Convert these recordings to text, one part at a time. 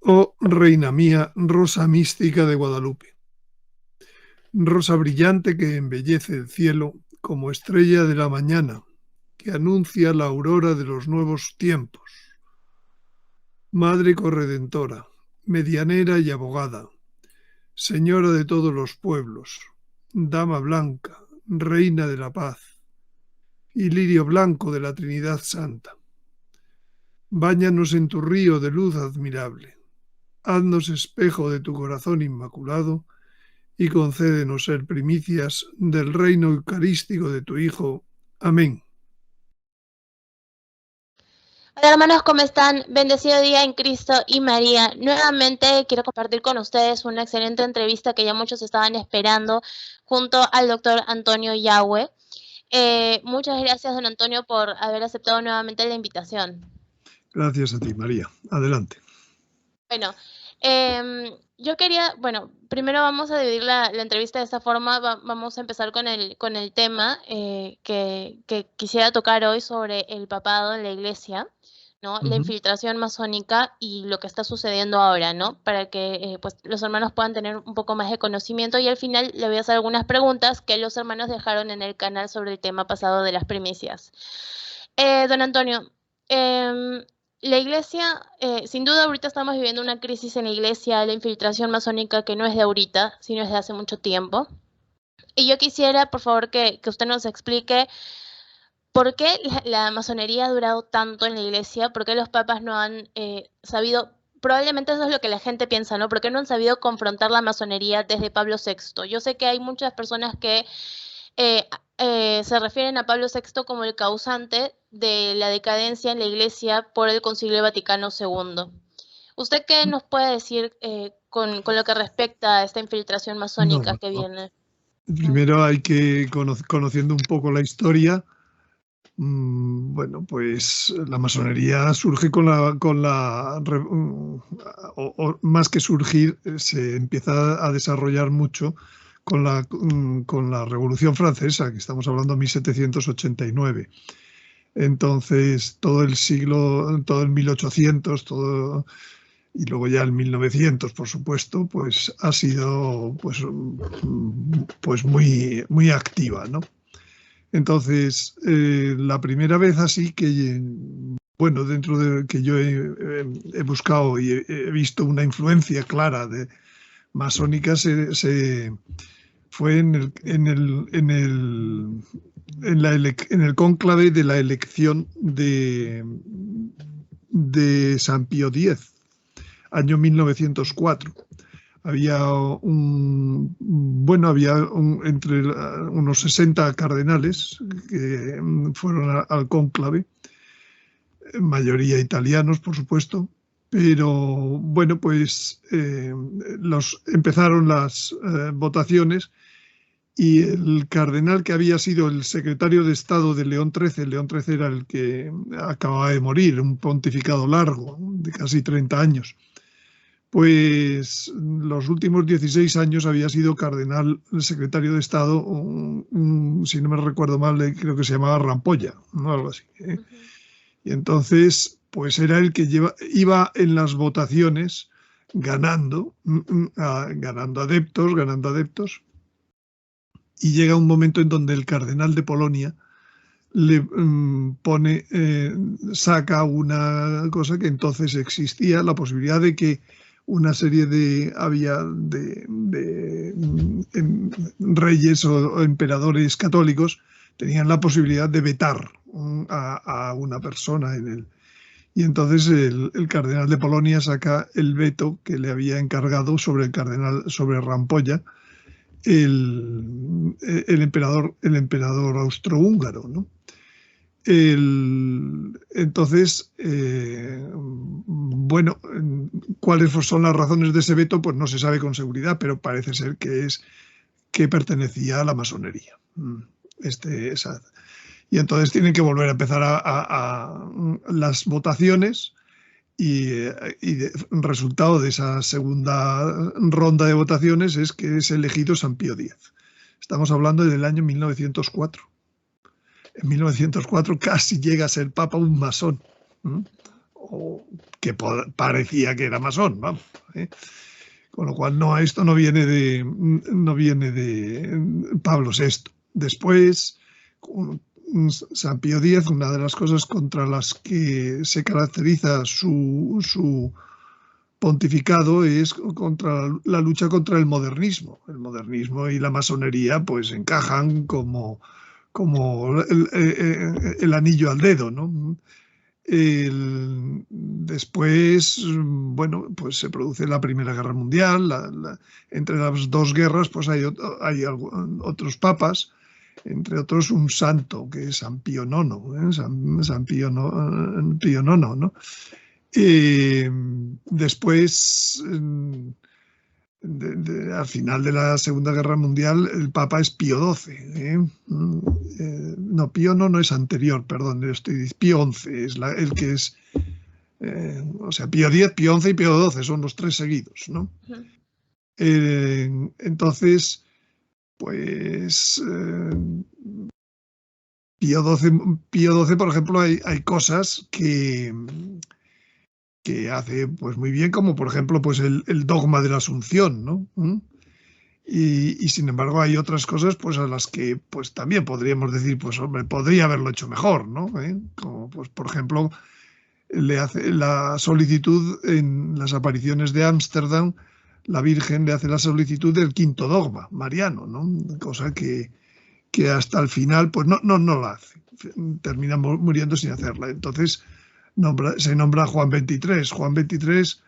Oh reina mía, rosa mística de Guadalupe, rosa brillante que embellece el cielo como estrella de la mañana, que anuncia la aurora de los nuevos tiempos. Madre corredentora, medianera y abogada, señora de todos los pueblos, dama blanca, reina de la paz y lirio blanco de la Trinidad Santa. Báñanos en tu río de luz admirable. Haznos espejo de tu corazón inmaculado y concédenos ser primicias del reino eucarístico de tu Hijo. Amén. Hola hermanos, ¿cómo están? Bendecido día en Cristo y María. Nuevamente quiero compartir con ustedes una excelente entrevista que ya muchos estaban esperando junto al doctor Antonio Yahweh. Muchas gracias, don Antonio, por haber aceptado nuevamente la invitación. Gracias a ti, María. Adelante. Bueno, yo quería, primero vamos a dividir la entrevista de esta forma. Vamos a empezar con el tema que quisiera tocar hoy sobre el papado en la iglesia, ¿no? La infiltración masónica y lo que está sucediendo ahora, ¿no? Para que pues los hermanos puedan tener un poco más de conocimiento, y al final le voy a hacer algunas preguntas que los hermanos dejaron en el canal sobre el tema pasado de las primicias. Don Antonio, la iglesia, sin duda ahorita estamos viviendo una crisis en la iglesia, la infiltración masónica que no es de ahorita, sino es de hace mucho tiempo. Y yo quisiera, por favor, que usted nos explique por qué la masonería ha durado tanto en la iglesia, por qué los papas no han sabido, probablemente eso es lo que la gente piensa, ¿no? ¿Por qué no han sabido confrontar la masonería desde Pablo VI? Yo sé que hay muchas personas que se refieren a Pablo VI como el causante de la decadencia en la iglesia por el Concilio Vaticano II. ¿Usted qué nos puede decir con lo que respecta a esta infiltración masónica que viene? Primero hay que, conociendo un poco la historia, bueno, pues la masonería surge o más que surgir, se empieza a desarrollar mucho con la Revolución Francesa, que estamos hablando de 1789. Entonces, todo el siglo, todo el 1800, y luego ya el 1900, por supuesto, pues ha sido pues muy, muy activa, ¿no? Entonces, la primera vez así que, bueno, dentro de que yo he buscado y he visto una influencia clara de masónica, fue en el cónclave de la elección de San Pío X, año 1904. Había entre unos 60 cardenales que fueron al cónclave, mayoría italianos, por supuesto, pero bueno, pues empezaron las votaciones, y el cardenal que había sido el secretario de Estado de León XIII, León XIII era el que acababa de morir, un pontificado largo, de casi 30 años, pues los últimos 16 años había sido cardenal, secretario de Estado, si no me recuerdo mal, creo que se llamaba Rampolla, ¿no? Algo así. Y entonces, pues era el que iba en las votaciones ganando adeptos, y llega un momento en donde el cardenal de Polonia le saca una cosa que entonces existía, la posibilidad de que una serie de reyes o emperadores católicos tenían la posibilidad de vetar a una persona en él. Y entonces el cardenal de Polonia saca el veto que le había encargado sobre Rampolla, el emperador austrohúngaro, ¿no? Entonces, bueno, ¿cuáles son las razones de ese veto? Pues no se sabe con seguridad, pero parece ser que pertenecía a la masonería. Y entonces tienen que volver a empezar a las votaciones, y el resultado de esa segunda ronda de votaciones es que es elegido San Pío X. Estamos hablando del año 1904. En 1904 casi llega a ser papa un masón, o que parecía que era masón, vamos. Con lo cual esto no viene de Pablo VI. Después, San Pío X, una de las cosas contra las que se caracteriza su pontificado es contra la lucha contra el modernismo. El modernismo y la masonería pues encajan como el anillo al dedo, ¿no? Después, bueno, pues se produce la Primera Guerra Mundial. Entre las dos guerras pues hay otros papas, entre otros un santo que es San Pío IX, San Pío IX, ¿no? Después, al final de la Segunda Guerra Mundial, el Papa es Pío XII. No, Pío no es anterior, perdón, Pío XI es el que es, o sea, Pío X, Pío XI y Pío XII son los tres seguidos, ¿no? Entonces, pues Pío XII, por ejemplo, hay cosas que hace pues muy bien, como por ejemplo pues el dogma de la Asunción, ¿no? Y sin embargo hay otras cosas pues a las que pues también podríamos decir, pues hombre, podría haberlo hecho mejor, ¿no? Como pues por ejemplo le hace la solicitud en las apariciones de Ámsterdam, la Virgen le hace la solicitud del quinto dogma mariano, ¿no? Cosa que hasta el final pues no la hace, termina muriendo sin hacerla. Entonces se nombra a Juan XXIII. Juan XXIII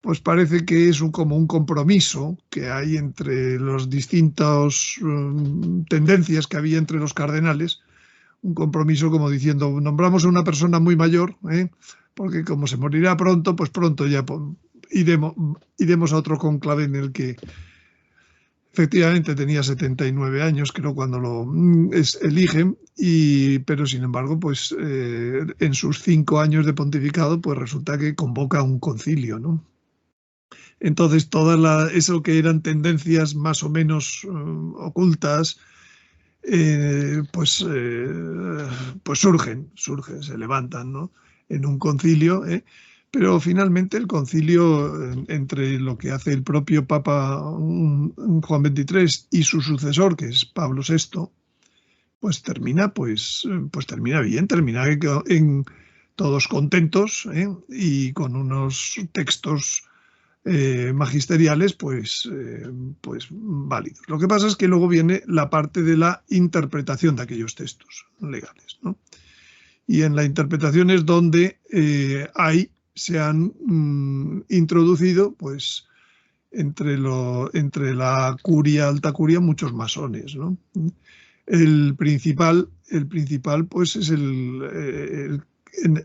pues parece que es como un compromiso que hay entre las distintas tendencias que había entre los cardenales, un compromiso como diciendo, nombramos a una persona muy mayor, porque como se morirá pronto, pues pronto ya iremos a otro cónclave en el que efectivamente tenía 79 años, creo, cuando lo eligen, pero sin embargo, pues en sus 5 años de pontificado, pues resulta que convoca un concilio, ¿no? Entonces, eso que eran tendencias más o menos ocultas, pues surgen, se levantan, ¿no? En un concilio, pero finalmente el concilio, entre lo que hace el propio Papa Juan XXIII y su sucesor, que es Pablo VI, pues termina bien, termina todos contentos, y con unos textos magisteriales pues válidos. Lo que pasa es que luego viene la parte de la interpretación de aquellos textos legales, ¿no? Y en la interpretación es donde se han introducido pues entre la curia, alta curia, muchos masones, ¿no? El principal pues es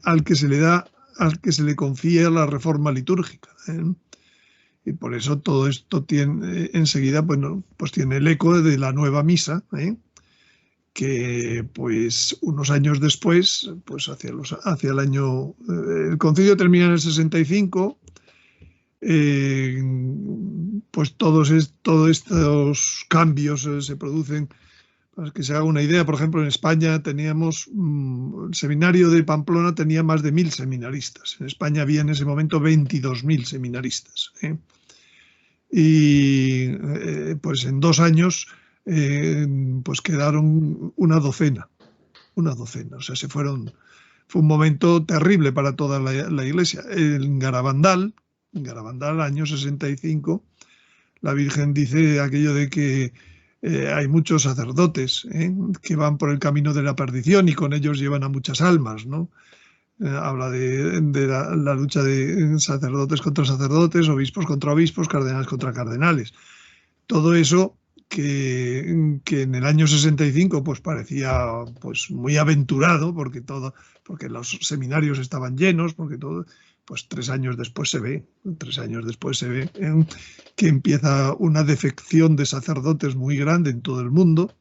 al que se le confía la reforma litúrgica, y por eso todo esto tiene enseguida, bueno, pues tiene el eco de la nueva misa, que pues unos años después, pues hacia el año, el concilio termina en el 65, pues todos estos cambios se producen. Para que se haga una idea, por ejemplo, en España teníamos, el seminario de Pamplona tenía más de 1000 seminaristas. En España había en ese momento 22.000 seminaristas. Y pues en 2 años pues quedaron una docena. O sea, fue un momento terrible para toda la Iglesia. En Garabandal, año 65, la Virgen dice aquello de que hay muchos sacerdotes que van por el camino de la perdición y con ellos llevan a muchas almas, ¿no? Habla de la lucha de sacerdotes contra sacerdotes, obispos contra obispos, cardenales contra cardenales. Todo eso que en el año 65 pues parecía pues muy aventurado, porque los seminarios estaban llenos, porque todo, pues 3 años después se ve que empieza una defección de sacerdotes muy grande en todo el mundo,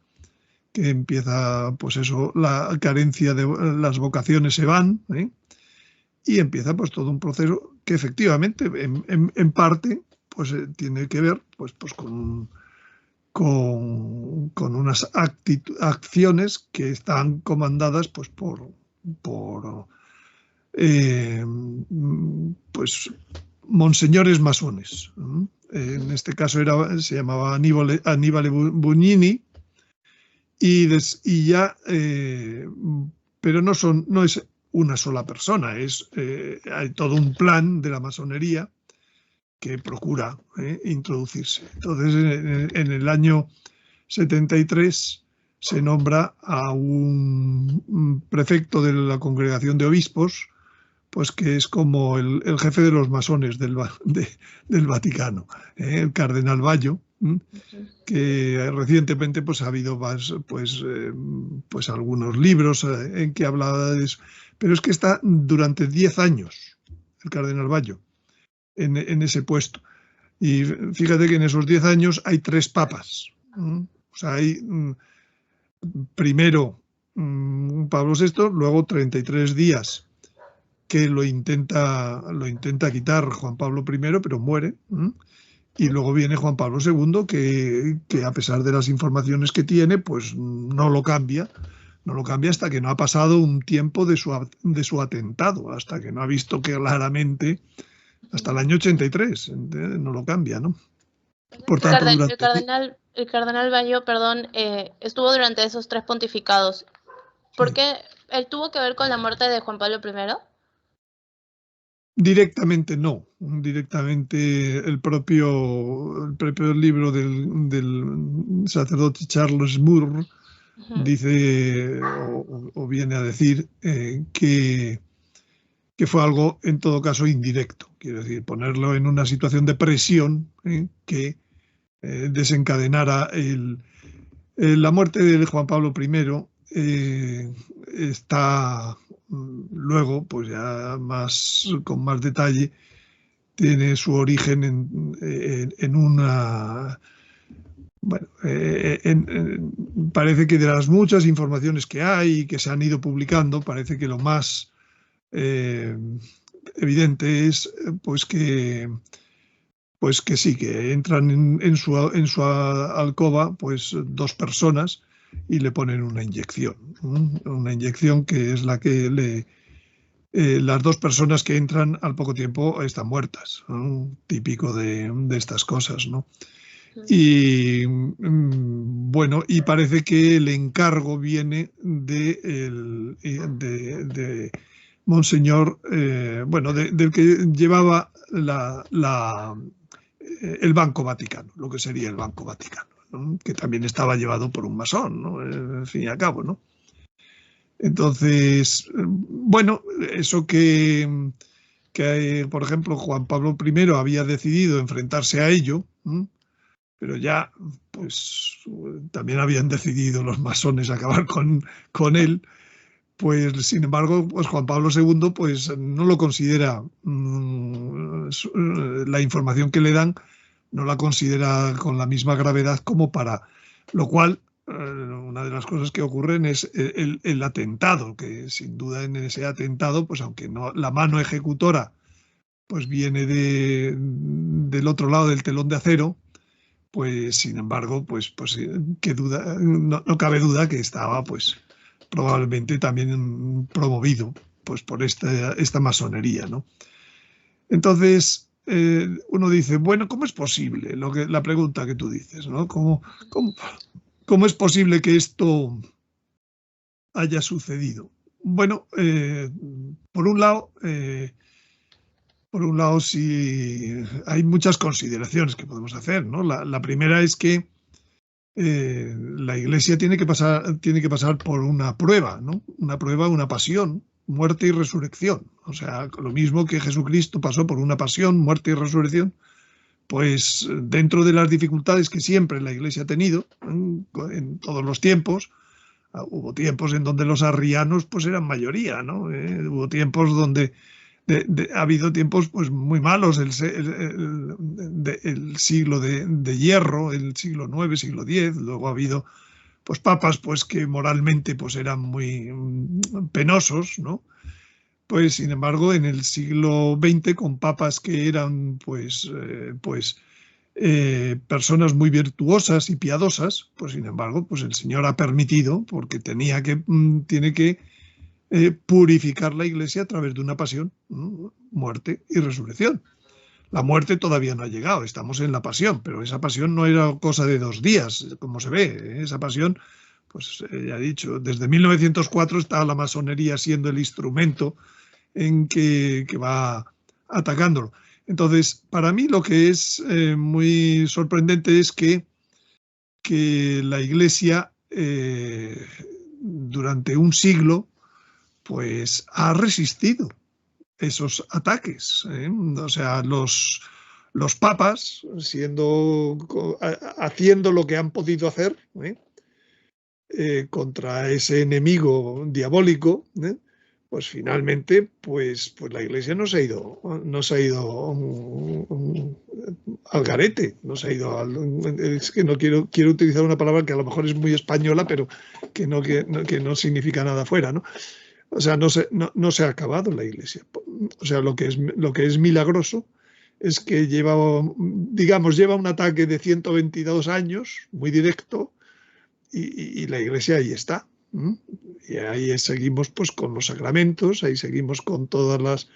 que empieza, pues eso, la carencia de las vocaciones se van, y empieza pues todo un proceso que efectivamente en parte pues tiene que ver pues con unas acciones que están comandadas pues por pues monseñores masones. En este caso se llamaba Annibale Bugnini, pero no es una sola persona, hay todo un plan de la masonería que procura introducirse. Entonces, en el año 73 se nombra a un prefecto de la Congregación de Obispos, pues que es como el jefe de los masones del Vaticano, el cardenal Bayo, que recientemente pues ha habido pues algunos libros en que hablaba de eso, pero es que está durante 10 años el cardenal Bayo en ese puesto, y fíjate que en esos 10 años hay 3 papas, o sea, hay primero Pablo VI, luego 33 días que lo intenta quitar Juan Pablo I, pero muere. Y luego viene Juan Pablo II, que a pesar de las informaciones que tiene, pues no lo cambia hasta que no ha pasado un tiempo de su atentado, hasta que no ha visto claramente, hasta el año 83, no lo cambia, ¿no? Por tanto, el cardenal Bayo, perdón, estuvo durante esos 3 pontificados. ¿Por qué él tuvo que ver con la muerte de Juan Pablo I? Directamente no. Directamente el propio libro del sacerdote Charles Moore dice o viene a decir que fue algo en todo caso indirecto. Quiero decir, ponerlo en una situación de presión que desencadenara la muerte de Juan Pablo I. Está luego, pues ya con más detalle, tiene su origen en una... Bueno, parece que de las muchas informaciones que hay y que se han ido publicando, parece que lo más evidente es pues que sí, que entran en su alcoba pues 2 personas y le ponen una inyección que es la que las 2 personas que entran al poco tiempo están muertas, típico de estas cosas, ¿no? Y bueno, y parece que el encargo viene de Monseñor, del que llevaba el Banco Vaticano, lo que sería el Banco Vaticano, ¿no? Que también estaba llevado por un masón, ¿no? Al fin y al cabo, ¿no? Entonces, bueno, eso que por ejemplo, Juan Pablo I había decidido enfrentarse a ello, pero ya, pues, también habían decidido los masones acabar con él, pues, sin embargo, pues Juan Pablo II, pues, no lo considera, la información que le dan, no la considera con la misma gravedad como para, lo cual, una de las cosas que ocurren es el atentado, que sin duda en ese atentado, pues aunque no la mano ejecutora pues viene del otro lado del telón de acero, pues sin embargo, pues qué duda, no cabe duda que estaba pues probablemente también promovido pues por esta masonería, ¿no? Entonces, uno dice, bueno, ¿cómo es posible? La pregunta que tú dices, ¿no? ¿Cómo es posible que esto haya sucedido? Bueno, por un lado, sí, hay muchas consideraciones que podemos hacer, ¿no? La primera es que la Iglesia tiene que pasar por una prueba, ¿no? Una prueba, una pasión, muerte y resurrección. O sea, lo mismo que Jesucristo pasó por una pasión, muerte y resurrección, pues dentro de las dificultades que siempre la Iglesia ha tenido en todos los tiempos, hubo tiempos en donde los arrianos pues eran mayoría, ¿no? Hubo tiempos donde ha habido tiempos pues muy malos, el siglo de hierro, el siglo IX, siglo X, luego ha habido pues papas pues que moralmente pues eran muy penosos, ¿no? Pues sin embargo en el siglo XX con papas que eran personas muy virtuosas y piadosas, pues sin embargo pues el Señor ha permitido, porque tiene que purificar la Iglesia a través de una pasión, muerte y resurrección. La muerte todavía no ha llegado, estamos en la pasión, pero esa pasión no era cosa de 2 días, como se ve. Esa pasión, pues ya he dicho, desde 1904 está la masonería siendo el instrumento en que va atacándolo. Entonces, para mí lo que es muy sorprendente es que la Iglesia durante un siglo pues ha resistido esos ataques. O sea, los papas, haciendo lo que han podido hacer contra ese enemigo diabólico, pues finalmente pues la Iglesia no se ha ido al garete, no se ha ido es que no quiero utilizar una palabra que a lo mejor es muy española, pero que no significa nada fuera, ¿no? O sea, no se ha acabado la Iglesia. O sea, lo que es milagroso es que lleva un ataque de 122 años, muy directo, y la Iglesia ahí está. Y ahí seguimos pues con los sacramentos, ahí seguimos con todas las...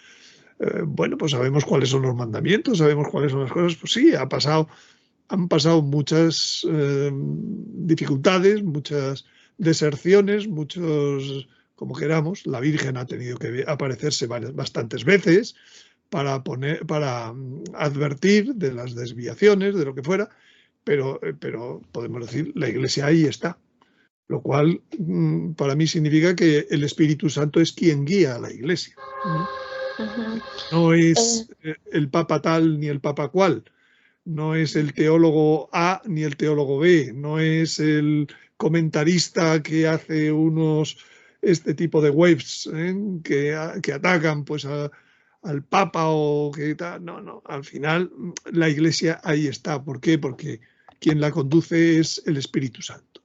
bueno, pues sabemos cuáles son los mandamientos, sabemos cuáles son las cosas. Pues sí, han pasado muchas dificultades, muchas deserciones, muchos... como queramos, la Virgen ha tenido que aparecerse bastantes veces para advertir de las desviaciones, de lo que fuera, pero podemos decir, la Iglesia ahí está, lo cual para mí significa que el Espíritu Santo es quien guía a la Iglesia. No es el Papa tal ni el Papa cual, no es el teólogo A ni el teólogo B, no es el comentarista que hace este tipo de webs que atacan pues al Papa o que tal. No, al final la Iglesia ahí está. ¿Por qué? Porque quien la conduce es el Espíritu Santo.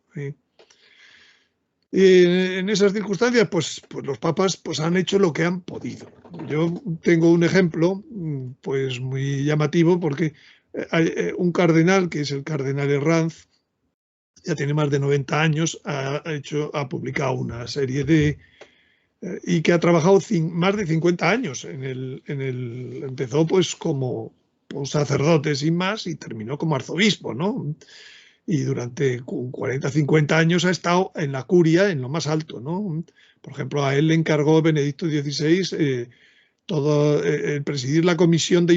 Y en esas circunstancias, pues los papas pues han hecho lo que han podido. Yo tengo un ejemplo pues muy llamativo, porque hay un cardenal, que es el cardenal Herranz, ya tiene más de 90 años, ha publicado una serie y que ha trabajado más de 50 años. Empezó pues como un sacerdote sin más y terminó como arzobispo, ¿no? Y durante 40, 50 años ha estado en la curia, en lo más alto, ¿no? Por ejemplo, a él le encargó Benedicto XVI el presidir la comisión de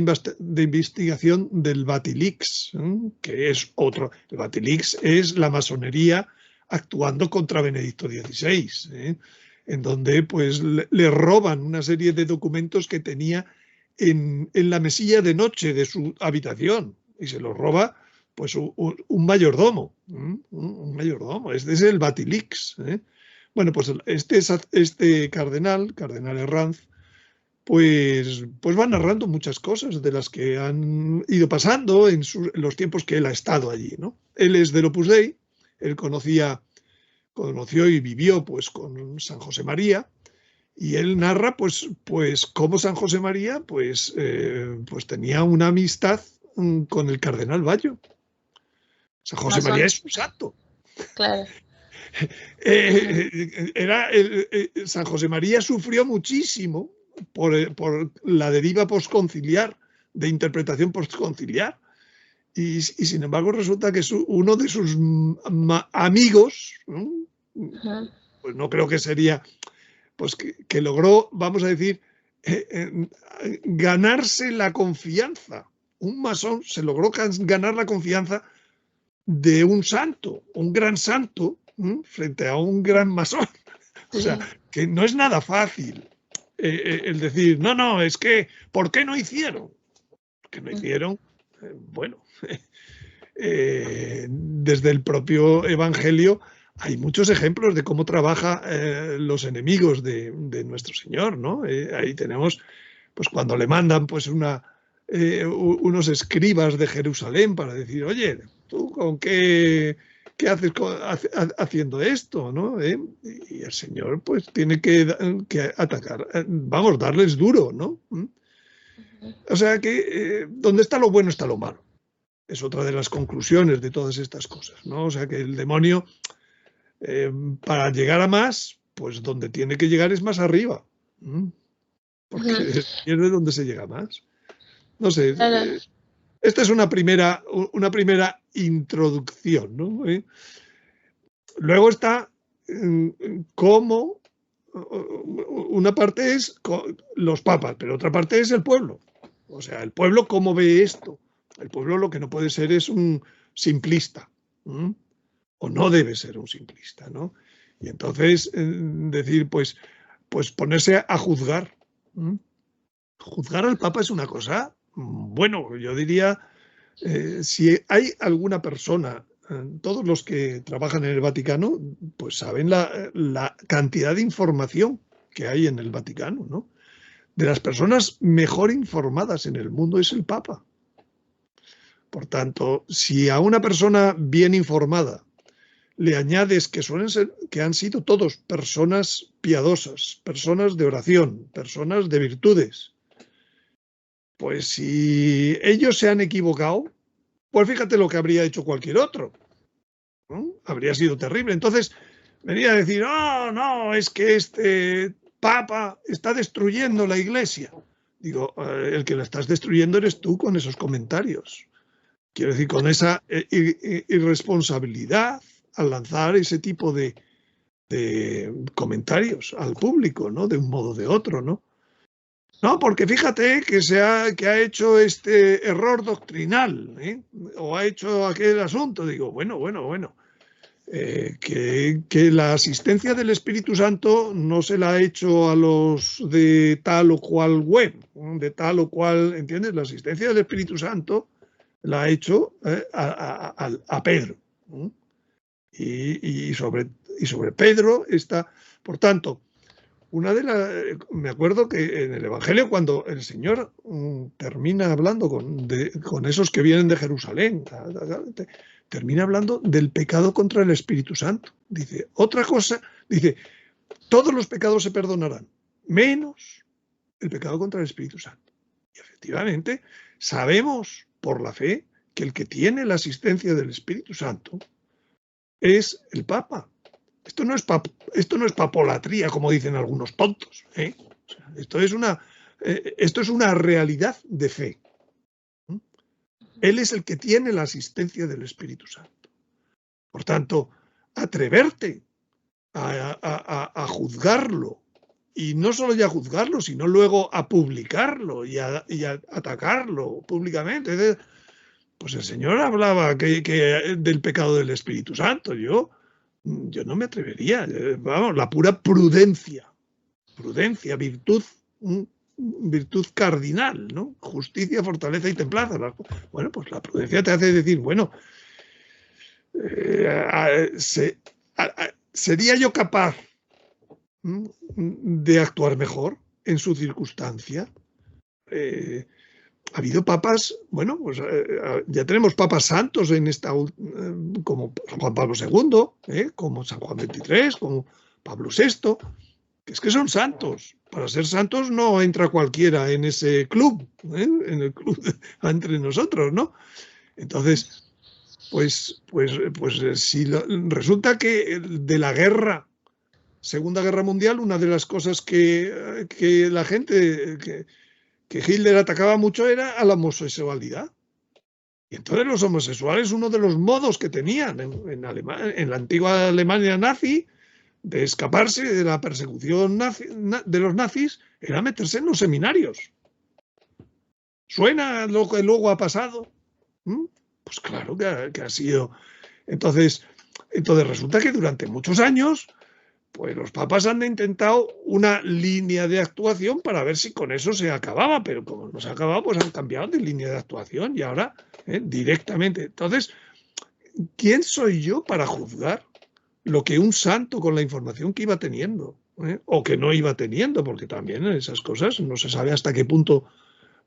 investigación del Batilix, que es otro. El Batilix es la masonería actuando contra Benedicto XVI, en donde pues le roban una serie de documentos que tenía en la mesilla de noche de su habitación, y se los roba pues un mayordomo, un mayordomo. Este es el Batilix. Bueno, pues este cardenal Herranz, pues va narrando muchas cosas de las que han ido pasando en los tiempos que él ha estado allí, ¿no? Él es del Opus Dei, él conoció y vivió pues con San José María, y él narra pues cómo San José María pues tenía una amistad con el cardenal Bayo. San José María es un santo. Claro. San José María sufrió muchísimo por la deriva postconciliar, de interpretación postconciliar, y sin embargo resulta que uno de sus amigos, pues no creo que sería, pues que logró, vamos a decir, ganarse la confianza. Un masón se logró ganar la confianza de un santo, un gran santo, frente a un gran masón. O sea, que no es nada fácil el decir, no, es que, ¿por qué no hicieron? Porque no hicieron, bueno, desde el propio Evangelio hay muchos ejemplos de cómo trabaja los enemigos de nuestro Señor, ¿no? Ahí tenemos, pues cuando le mandan pues unos escribas de Jerusalén para decir, oye, ¿tú con qué haces haciendo esto, ¿no? Y el Señor pues tiene que atacar, vamos, darles duro, ¿no? O sea que donde está lo bueno está lo malo. Es otra de las conclusiones de todas estas cosas, ¿no? O sea que el demonio, para llegar a más, pues donde tiene que llegar es más arriba, porque es de donde se llega más. No sé, Claro. esta es una primera introducción, ¿no? Luego está cómo una parte es los papas, pero otra parte es el pueblo. O sea, el pueblo cómo ve esto. El pueblo lo que no puede ser es un simplista, o no debe ser un simplista, ¿no? Y entonces decir, pues ponerse a juzgar. Juzgar al Papa es una cosa, bueno, yo diría, si hay alguna persona, todos los que trabajan en el Vaticano, pues saben la cantidad de información que hay en el Vaticano, ¿no? De las personas mejor informadas en el mundo es el Papa. Por tanto, si a una persona bien informada le añades que suelen ser, que han sido todos personas piadosas, personas de oración, personas de virtudes, pues si ellos se han equivocado, pues fíjate lo que habría hecho cualquier otro, ¿no? Habría sido terrible. Entonces, venía a decir, oh, no, es que este Papa está destruyendo la Iglesia. Digo, el que la estás destruyendo eres tú con esos comentarios. Quiero decir, con esa irresponsabilidad al lanzar ese tipo de comentarios al público, ¿no? De un modo o de otro, ¿no? No, porque fíjate que ha hecho este error doctrinal, o ha hecho aquel asunto. Digo, bueno. Que la asistencia del Espíritu Santo no se la ha hecho a los de tal o cual web, de tal o cual, ¿entiendes? La asistencia del Espíritu Santo la ha hecho a Pedro. Y sobre Pedro está, por tanto, me acuerdo que en el Evangelio, cuando el Señor termina hablando con esos que vienen de Jerusalén, termina hablando del pecado contra el Espíritu Santo. Dice, otra cosa, dice, todos los pecados se perdonarán, menos el pecado contra el Espíritu Santo. Y efectivamente, sabemos por la fe que el que tiene la asistencia del Espíritu Santo es el Papa. Esto no es papolatría, como dicen algunos tontos. O sea, esto es una realidad de fe. Él es el que tiene la asistencia del Espíritu Santo. Por tanto, atreverte a juzgarlo, y no solo ya juzgarlo, sino luego a publicarlo y a atacarlo públicamente. Pues el Señor hablaba del pecado del Espíritu Santo. Yo no me atrevería. Vamos, la pura prudencia, virtud cardinal, ¿no? Justicia, fortaleza y templanza. Bueno, pues la prudencia te hace decir, bueno, ¿sería yo capaz de actuar mejor en su circunstancia? Ha habido papas, bueno, pues ya tenemos papas santos en esta, como Juan Pablo II, como San Juan XXIII, como Pablo VI, que es que son santos. Para ser santos no entra cualquiera en ese club, en el club entre nosotros, ¿no? Entonces, pues si resulta que de la Segunda Guerra Mundial, una de las cosas que la gente, que Hitler atacaba mucho era a la homosexualidad. Y entonces los homosexuales, uno de los modos que tenían en la antigua Alemania nazi de escaparse de la persecución de los nazis era meterse en los seminarios. ¿Suena lo que luego ha pasado? Pues claro que ha sido. Entonces resulta que durante muchos años pues los papas han intentado una línea de actuación para ver si con eso se acababa, pero como no se acababa, pues han cambiado de línea de actuación y ahora directamente. Entonces, ¿quién soy yo para juzgar lo que un santo con la información que iba teniendo o que no iba teniendo? Porque también esas cosas no se sabe hasta qué punto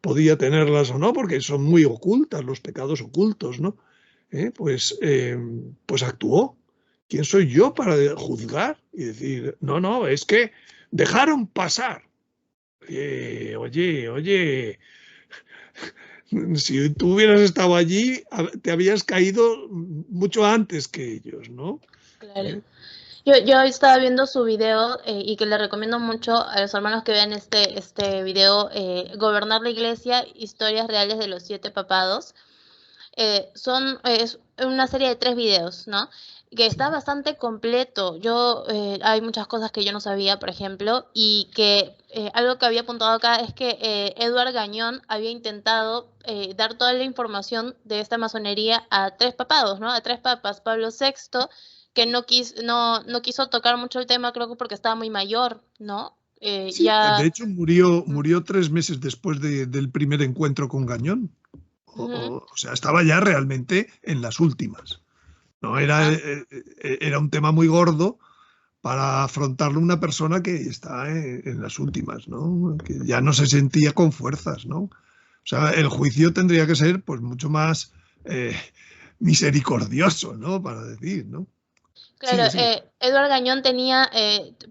podía tenerlas o no, porque son muy ocultas, los pecados ocultos, ¿no? Pues actuó. ¿Quién soy yo para juzgar y decir, no, es que dejaron pasar? Oye, si tú hubieras estado allí, te habías caído mucho antes que ellos, ¿no? Claro. Yo estaba viendo su video y que le recomiendo mucho a los hermanos que vean este video, Gobernar la Iglesia, historias reales de los 7 papados. Es una serie de 3 videos, ¿no? Que está Sí. bastante completo. Hay muchas cosas que yo no sabía, por ejemplo, y que algo que había apuntado acá es que Edward Gañón había intentado dar toda la información de esta masonería a 3 papados, ¿no? A 3 papas, Pablo VI, que no quiso tocar mucho el tema, creo que porque estaba muy mayor, ¿no? Sí, de Ya. hecho murió 3 meses después del primer encuentro con Gañón. Ujú, O sea, estaba ya realmente en las últimas. No era, ajá. era un tema muy gordo para afrontarlo una persona que está en las últimas, ¿no? Que ya no se sentía con fuerzas, ¿no? O sea, el juicio tendría que ser pues mucho más misericordioso, ¿no? Para decir, ¿no? Claro, Sigue, sigue. Edward Gañón tenía,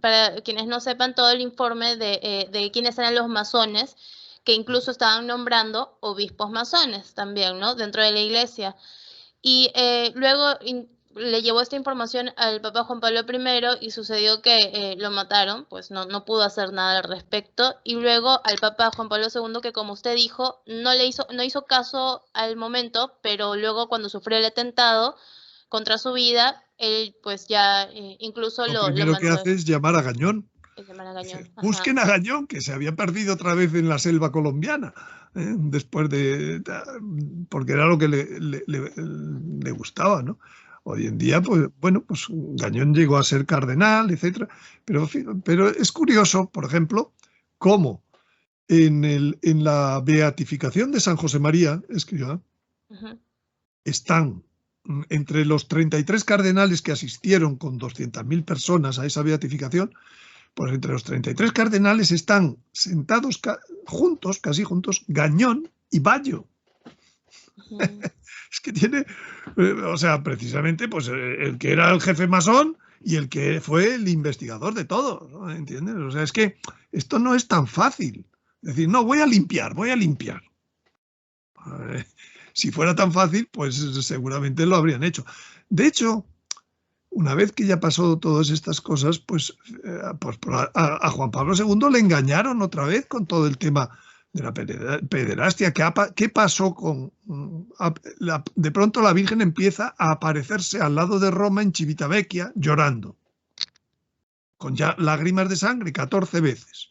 para quienes no sepan, todo el informe de quiénes eran los masones, que incluso estaban nombrando obispos masones también, ¿no? Dentro de la iglesia. Y luego le llevó esta información al Papa Juan Pablo I y sucedió que lo mataron, pues no pudo hacer nada al respecto. Y luego al Papa Juan Pablo II, que como usted dijo, no hizo caso al momento, pero luego cuando sufrió el atentado contra su vida, él pues ya incluso Lo lo primero que mandó hace es llamar a Gañón. ese Dice, Maragañón. Ajá. busquen a Gañón, que se había perdido otra vez en la selva colombiana, después porque era lo que le gustaba, ¿no? Hoy en día, pues bueno, pues Gañón llegó a ser cardenal, etcétera, pero es curioso, por ejemplo, cómo en la beatificación de San José María, escriba, Ujú. están entre los 33 cardenales que asistieron con 200.000 personas a esa beatificación, pues entre los 33 cardenales están sentados juntos, casi juntos, Gañón y Bayo. Ujú. Es que tiene, o sea, precisamente, pues el que era el jefe masón y el que fue el investigador de todo, ¿no? ¿Entiendes? O sea, es que esto no es tan fácil. Es decir, no, voy a limpiar, voy a limpiar. Si fuera tan fácil, pues seguramente lo habrían hecho. De hecho, una vez que ya pasó todas estas cosas, pues, a Juan Pablo II le engañaron otra vez con todo el tema de la pederastia. ¿Qué pasó con...? De pronto la Virgen empieza a aparecerse al lado de Roma en Civitavecchia llorando, con ya lágrimas de sangre 14 veces.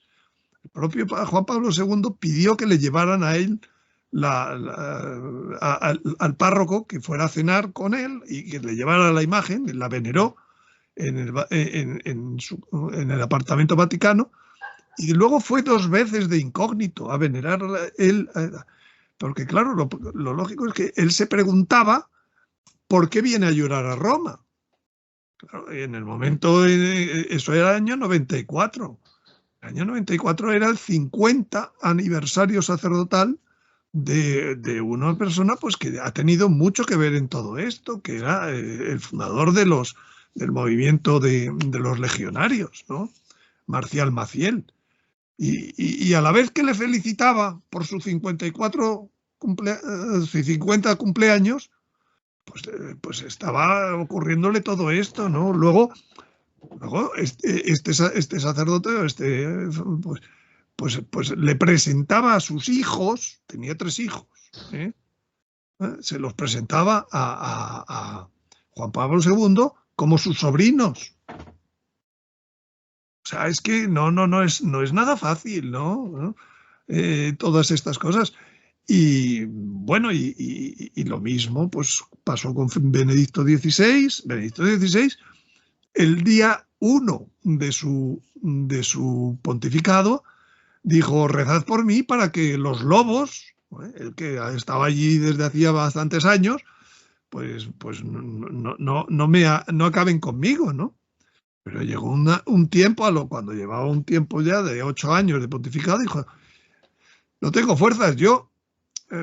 El propio Juan Pablo II pidió que le llevaran a él al párroco que fuera a cenar con él y que le llevara la imagen, la veneró en el apartamento Vaticano, y luego fue 2 veces de incógnito a venerar él, porque claro, lo lógico es que él se preguntaba por qué viene a llorar a Roma. Claro, en el momento, eso era el año 94. El año 94 era el 50 aniversario sacerdotal de una persona pues, que ha tenido mucho que ver en todo esto, que era el fundador del movimiento de los legionarios, ¿no? Marcial Maciel. Y a la vez que le felicitaba por sus 50 cumpleaños, pues estaba ocurriéndole todo esto, ¿no? Luego este sacerdote, pues le presentaba a sus hijos, tenía 3 hijos, ¿eh? Se los presentaba a Juan Pablo II como sus sobrinos. O sea, es que no es nada fácil, ¿no? Todas estas cosas. Y bueno, y lo mismo pues pasó con Benedicto XVI. Benedicto XVI, el día 1 de su pontificado, dijo, rezad por mí para que los lobos, el que estaba allí desde hacía bastantes años, pues no acaben conmigo, ¿no? Pero llegó un tiempo, cuando llevaba un tiempo ya de 8 años de pontificado, dijo, no tengo fuerzas, yo,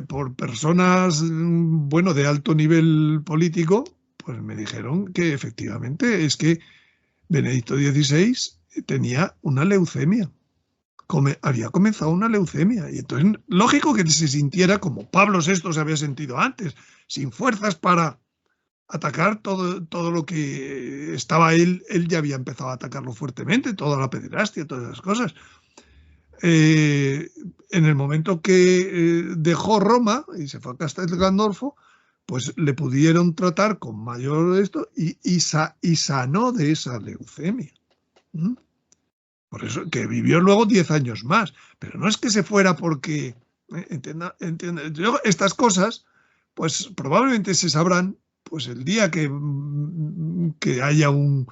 por personas, bueno, de alto nivel político, pues me dijeron que efectivamente es que Benedicto XVI tenía una leucemia. Había comenzado una leucemia. Y entonces, lógico que se sintiera como Pablo VI se había sentido antes, sin fuerzas atacar todo lo que estaba él ya había empezado a atacarlo fuertemente, toda la pederastia, todas esas cosas. En el momento que dejó Roma y se fue a Castel Gandolfo, pues le pudieron tratar con mayor esto y sanó de esa leucemia. Por eso, que vivió luego 10 años más. Pero no es que se fuera porque... entienda. Estas cosas, pues probablemente se sabrán pues el día que haya un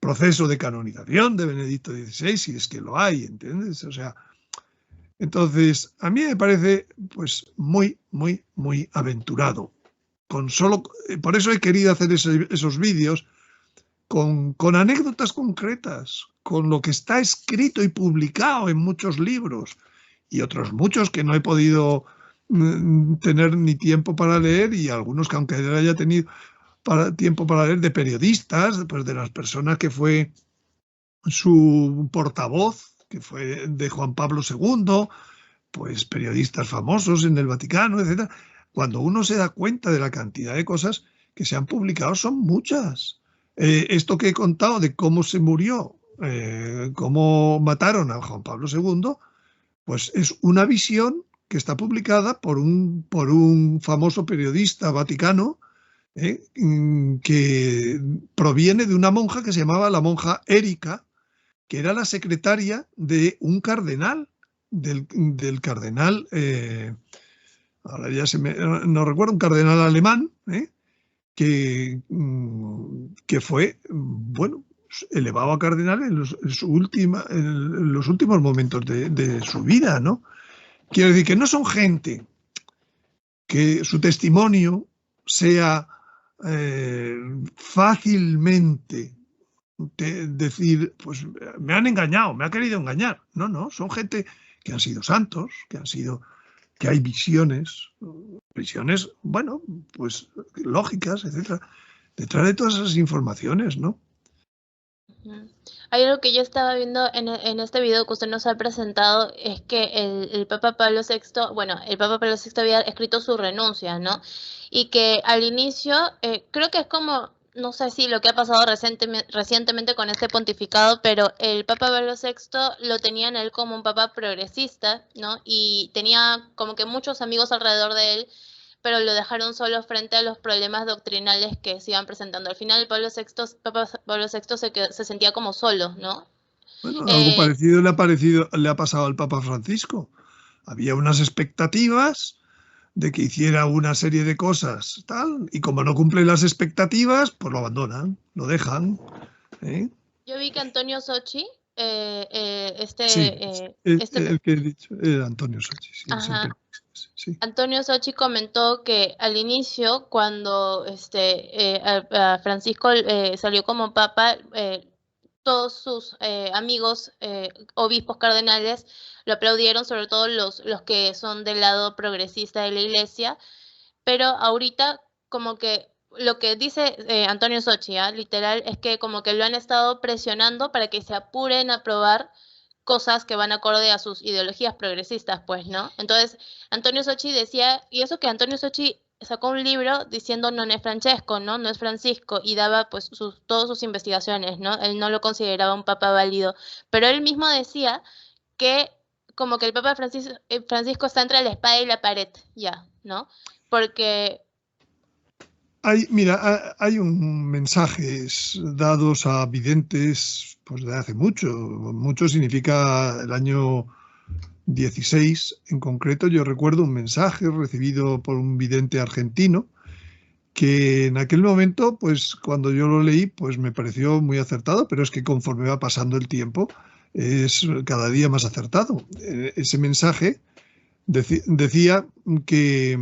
proceso de canonización de Benedicto XVI, si es que lo hay, ¿entiendes? O sea, entonces, a mí me parece pues muy, muy, muy aventurado. Por eso he querido hacer esos vídeos con anécdotas concretas, con lo que está escrito y publicado en muchos libros y otros muchos que no he podido tener ni tiempo para leer, y algunos que aunque haya tenido tiempo para leer, de periodistas, pues de las personas que fue su portavoz, que fue de Juan Pablo II, pues periodistas famosos en el Vaticano, etc. Cuando uno se da cuenta de la cantidad de cosas que se han publicado, son muchas. Esto que he contado de cómo se murió, cómo mataron a Juan Pablo II, pues es una visión que está publicada por un famoso periodista vaticano, que proviene de una monja que se llamaba la monja Érica, que era la secretaria de un cardenal, del cardenal, ahora ya no recuerdo, un cardenal alemán, que fue, bueno, elevado a cardenal en los últimos momentos de su vida, ¿no? Quiero decir que no son gente que su testimonio sea fácilmente decir, pues me han engañado, me ha querido engañar. No, son gente que han sido santos, que hay visiones, bueno, pues lógicas, etcétera, detrás de todas esas informaciones, ¿no? Hay algo que yo estaba viendo en este video que usted nos ha presentado, es que el Papa Pablo VI, bueno, el Papa Pablo VI había escrito su renuncia, ¿no? Y que al inicio, creo que es como, no sé si lo que ha pasado recientemente con este pontificado, pero el Papa Pablo VI lo tenían él como un papa progresista, ¿no? Y tenía como que muchos amigos alrededor de él, pero lo dejaron solo frente a los problemas doctrinales que se iban presentando. Al final, Papa Pablo VI se sentía como solo, ¿no? Bueno, algo parecido le ha pasado al Papa Francisco. Había unas expectativas de que hiciera una serie de cosas, tal, y como no cumple las expectativas, pues lo abandonan, lo dejan. Yo vi que Antonio Socci, el que he dicho, Antonio Socci, sí. Antonio Socci comentó que al inicio, cuando a Francisco salió como papa, todos sus amigos, obispos cardenales, lo aplaudieron, sobre todo los que son del lado progresista de la iglesia, pero ahorita como que lo que dice Antonio Socci, literal, es que como que lo han estado presionando para que se apuren a aprobar cosas que van acorde a sus ideologías progresistas, pues, ¿no? Entonces, Antonio Socci decía, y eso que Antonio Socci sacó un libro diciendo no es Francesco, ¿no? No es Francisco, y daba pues todas sus investigaciones, ¿no? Él no lo consideraba un papa válido, pero él mismo decía que como que el Papa Francisco está entre la espada y la pared, ya, ¿no? Porque... Hay mensajes dados a videntes pues de hace mucho. Mucho significa el año 16 en concreto. Yo recuerdo un mensaje recibido por un vidente argentino que en aquel momento, pues cuando yo lo leí, pues me pareció muy acertado, pero es que conforme va pasando el tiempo es cada día más acertado. Ese mensaje decía que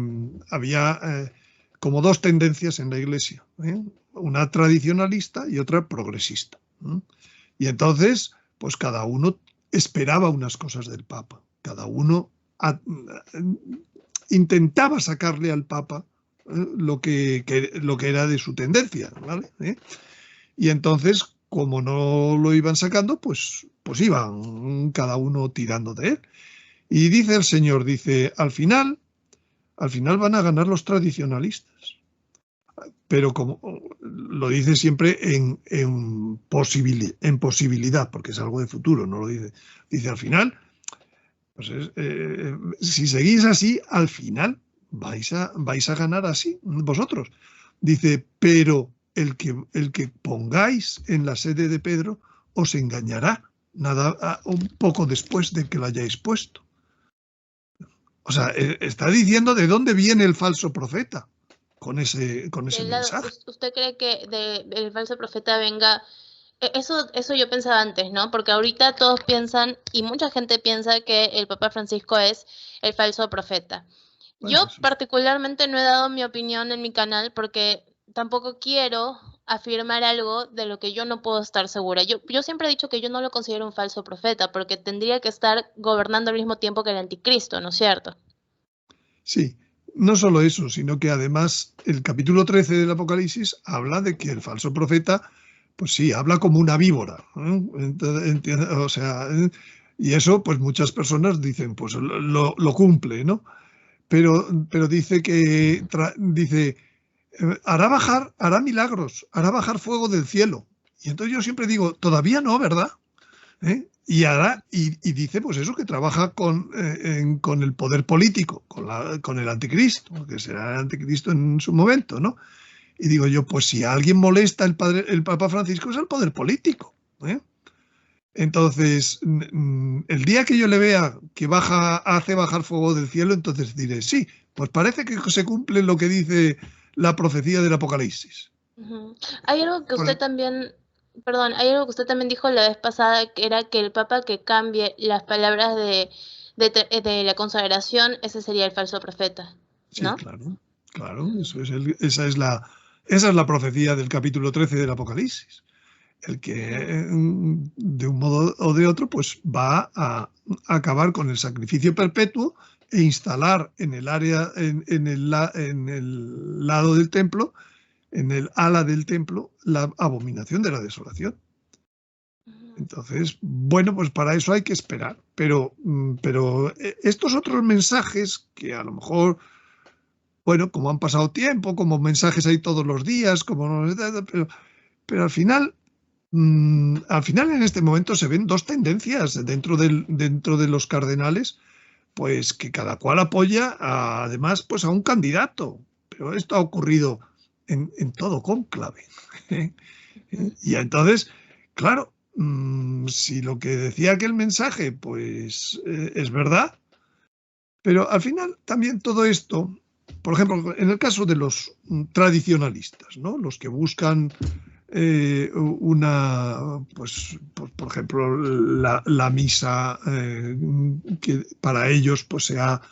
había como dos tendencias en la Iglesia, una tradicionalista y otra progresista. Y entonces, pues cada uno esperaba unas cosas del Papa, cada uno intentaba sacarle al Papa lo que era de su tendencia, ¿vale? Y entonces, como no lo iban sacando, pues iban cada uno tirando de él. Y dice el Señor, dice, al final van a ganar los tradicionalistas. pero como lo dice siempre en posibilidad, porque es algo de futuro, no lo dice. Dice al final, pues si seguís así, al final vais a ganar así vosotros. Dice, pero el que pongáis en la sede de Pedro os engañará un poco después de que lo hayáis puesto. O sea, está diciendo de dónde viene el falso profeta con ese mensaje. ¿Usted cree que el falso profeta venga? Eso yo pensaba antes, ¿no? Porque ahorita todos piensan, y mucha gente piensa, que el Papa Francisco es el falso profeta. Bueno, yo particularmente no he dado mi opinión en mi canal porque tampoco quiero afirmar algo de lo que yo no puedo estar segura. Yo siempre he dicho que yo no lo considero un falso profeta porque tendría que estar gobernando al mismo tiempo que el anticristo, ¿no es cierto? Sí, no solo eso, sino que además el capítulo 13 del Apocalipsis habla de que el falso profeta, pues sí, habla como una víbora, o sea, y eso pues muchas personas dicen, pues lo cumple, ¿no? Pero dice que hará milagros, hará bajar fuego del cielo. Y entonces yo siempre digo, todavía no, ¿verdad? Y dice, pues eso, que trabaja con el poder político, con el anticristo, que será el anticristo en su momento, ¿no? Y digo yo, pues si a alguien molesta el Papa Francisco es el poder político, ¿eh? Entonces, el día que yo le vea que hace bajar fuego del cielo, entonces diré, sí, pues parece que se cumple lo que dice la profecía del Apocalipsis. Hay algo que usted también... Perdón, hay algo que usted también dijo la vez pasada, que era que el Papa que cambie las palabras de la consagración, ese sería el falso profeta, ¿no? Sí, claro, esa es la profecía del capítulo 13 del Apocalipsis. El que de un modo o de otro pues va a acabar con el sacrificio perpetuo e instalar en el área, en el lado del templo, en el ala del templo, la abominación de la desolación. Entonces, bueno, pues para eso hay que esperar. Pero estos otros mensajes que a lo mejor, bueno, como han pasado tiempo, como mensajes hay todos los días, pero al final en este momento se ven dos tendencias dentro de los cardenales, pues que cada cual apoya además pues a un candidato. Pero esto ha ocurrido en todo cónclave. Y entonces, claro, si lo que decía aquel mensaje pues es verdad, pero al final también todo esto, por ejemplo, en el caso de los tradicionalistas, ¿no? Los que buscan pues, por ejemplo, la misa que para ellos pues se ha